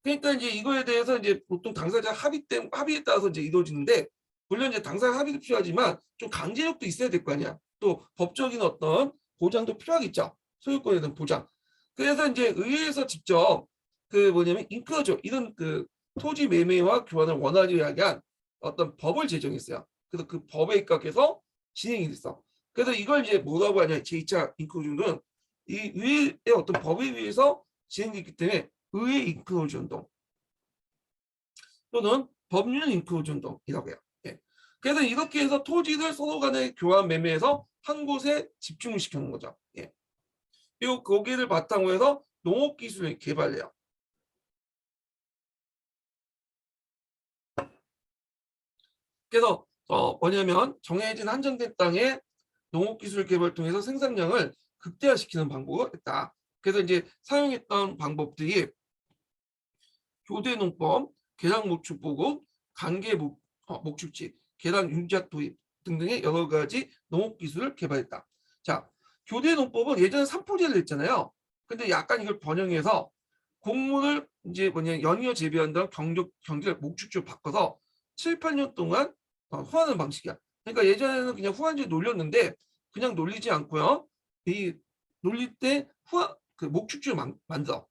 그러니까 이제 이거에 대해서 이제 보통 당사자 합의에 따라서 이제 이루어지는데, 물론 이제 당사자 합의도 필요하지만 좀 강제력도 있어야 될 거 아니야. 또 법적인 어떤 보장도 필요하겠죠. 소유권에 대한 보장. 그래서 이제 의회에서 직접 그 뭐냐면 인크로저 이런 그 토지 매매와 교환을 원활히 하게 한 어떤 법을 제정했어요. 그래서 그 법에 입각해서 진행이 됐어. 그래서 이걸 이제 뭐라고 하냐, 제2차 잉크로즈 운동은 이 의회의 어떤 법에 의해서 진행됐기 때문에 의회 잉크로즈 운동 또는 법률 잉크로즈 운동이라고 해요. 예. 그래서 이렇게 해서 토지를 서로 간에 교환 매매해서 한 곳에 집중을 시키는 거죠. 예. 그리고 거기를 바탕으로 해서 농업 기술을 개발해요. 그래서 뭐냐면 정해진 한정된 땅에 농업기술 개발을 통해서 생산량을 극대화시키는 방법을 했다. 그래서 이제 사용했던 방법들이 교대농법, 계량목축보급, 목축지, 계량 윤작 도입 등등의 여러 가지 농업기술을 개발했다. 자, 교대농법은 예전에 산포제를 했잖아요. 근데 약간 이걸 번영해서 곡물을 이제 연이어 재배한다는 경기를 목축지로 바꿔서 7, 8년 동안 후하는 방식이야. 그러니까 예전에는 그냥 후한지 놀렸는데 그냥 놀리지 않고요. 이 놀릴 때 그 목축지를 만들어.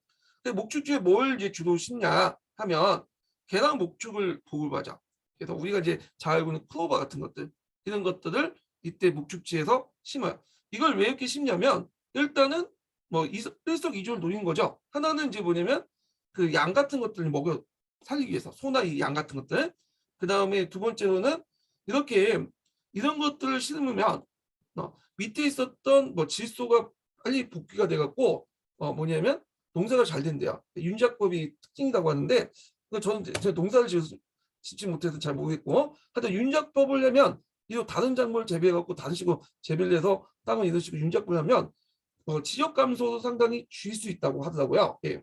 목축지에 뭘 이제 주로 심냐 하면 계란 목축을 보급하자. 그래서 우리가 이제 잘 알고 있는 클로버 같은 것들 이런 것들을 이때 목축지에서 심어요. 이걸 왜 이렇게 심냐면 일단은 뭐 일석이조를 노린 거죠. 하나는 이제 뭐냐면 그 양 같은 것들을 먹여 살리기 위해서 소나 이 양 같은 것들. 그 다음에 두 번째로는 이렇게 이런 것들을 심으면 밑에 있었던 뭐 질소가 빨리 복귀가 돼갖고 뭐냐면 농사가 잘 된대요. 윤작법이 특징이라고 하는데 저는 제가 농사를 짓지 못해서 잘 모르겠고 하여튼 윤작법을 하면 이거 다른 작물을 재배해갖고 다른 식으로 재배를 해서 땅을 이런 식으로 윤작법을 하면 지역 감소도 상당히 줄일 수 있다고 하더라고요. 예.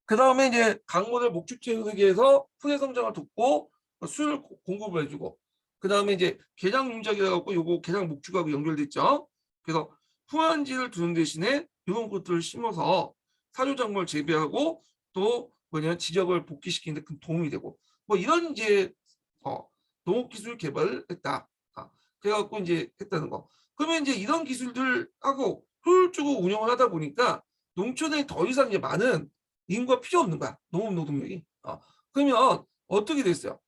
그 다음에 이제 강물을 목축지에 흐르게 해서 풀의 성장을 돕고 수율 공급을 해주고 그 다음에 이제 개량 윤작이라 갖고 요거 개량 목축하고 연결돼 있죠. 그래서 후한지를 두는 대신에 이런 것들을 심어서 사료작물 재배하고 또 뭐냐 지역을 복귀시키는 데 큰 도움이 되고 뭐 이런 이제 농업기술 개발을 했다. 그래갖고 이제 했다는 거. 그러면 이제 이런 기술들하고 효율적으로 운영을 하다 보니까 농촌에 더 이상 이제 많은 인구가 필요 없는 거야. 농업 노동력이. 그러면 어떻게 됐어요?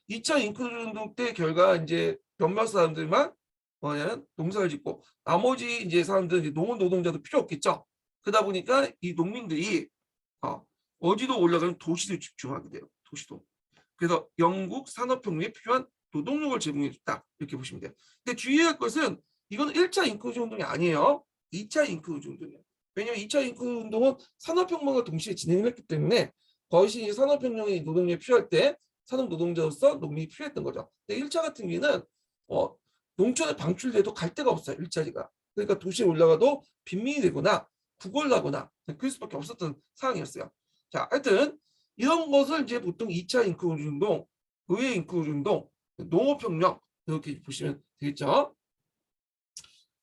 2차 인크루즈 운동 때 결과 이제 몇몇 사람들만 뭐냐면 농사를 짓고 나머지 이제 사람들은 이제 농업 노동자도 필요 없겠죠. 그러다 보니까 이 농민들이 어디로 올라가면 도시로 집중하게 돼요. 도시도. 그래서 영국 산업혁명에 필요한 노동력을 제공해줬다. 이렇게 보시면 돼요. 근데 주의할 것은 이건 1차 인크루즈 운동이 아니에요. 2차 인크루즈 운동이에요. 왜냐하면 2차 인크루즈 운동은 산업혁명과 동시에 진행을 했기 때문에 거의 산업혁명의 노동력이 필요할 때 산업 노동자로서 농민이 필요했던 거죠. 근데 1차 같은 경우에는 농촌에 방출돼도 갈 데가 없어요. 일자리가. 그러니까 도시에 올라가도 빈민이 되거나 구걸나거나 그럴 수밖에 없었던 상황이었어요. 자, 하여튼 이런 것을 이제 보통 2차 인크루즈 운동, 의회 인크루즈 운동, 농업혁명 이렇게 보시면 되겠죠.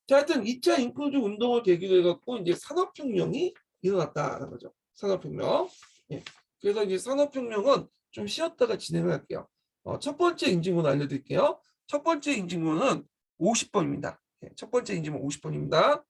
자, 하여튼 2차 인크루즈 운동을 계기로 해갖고 이제 산업혁명이 일어났다는 거죠. 산업혁명. 예. 그래서 이제 산업혁명은 좀 쉬었다가 진행을 할게요. 첫 번째 인증문 알려드릴게요. 첫 번째 인증문은 50번입니다. 첫 번째 인증문 50번입니다.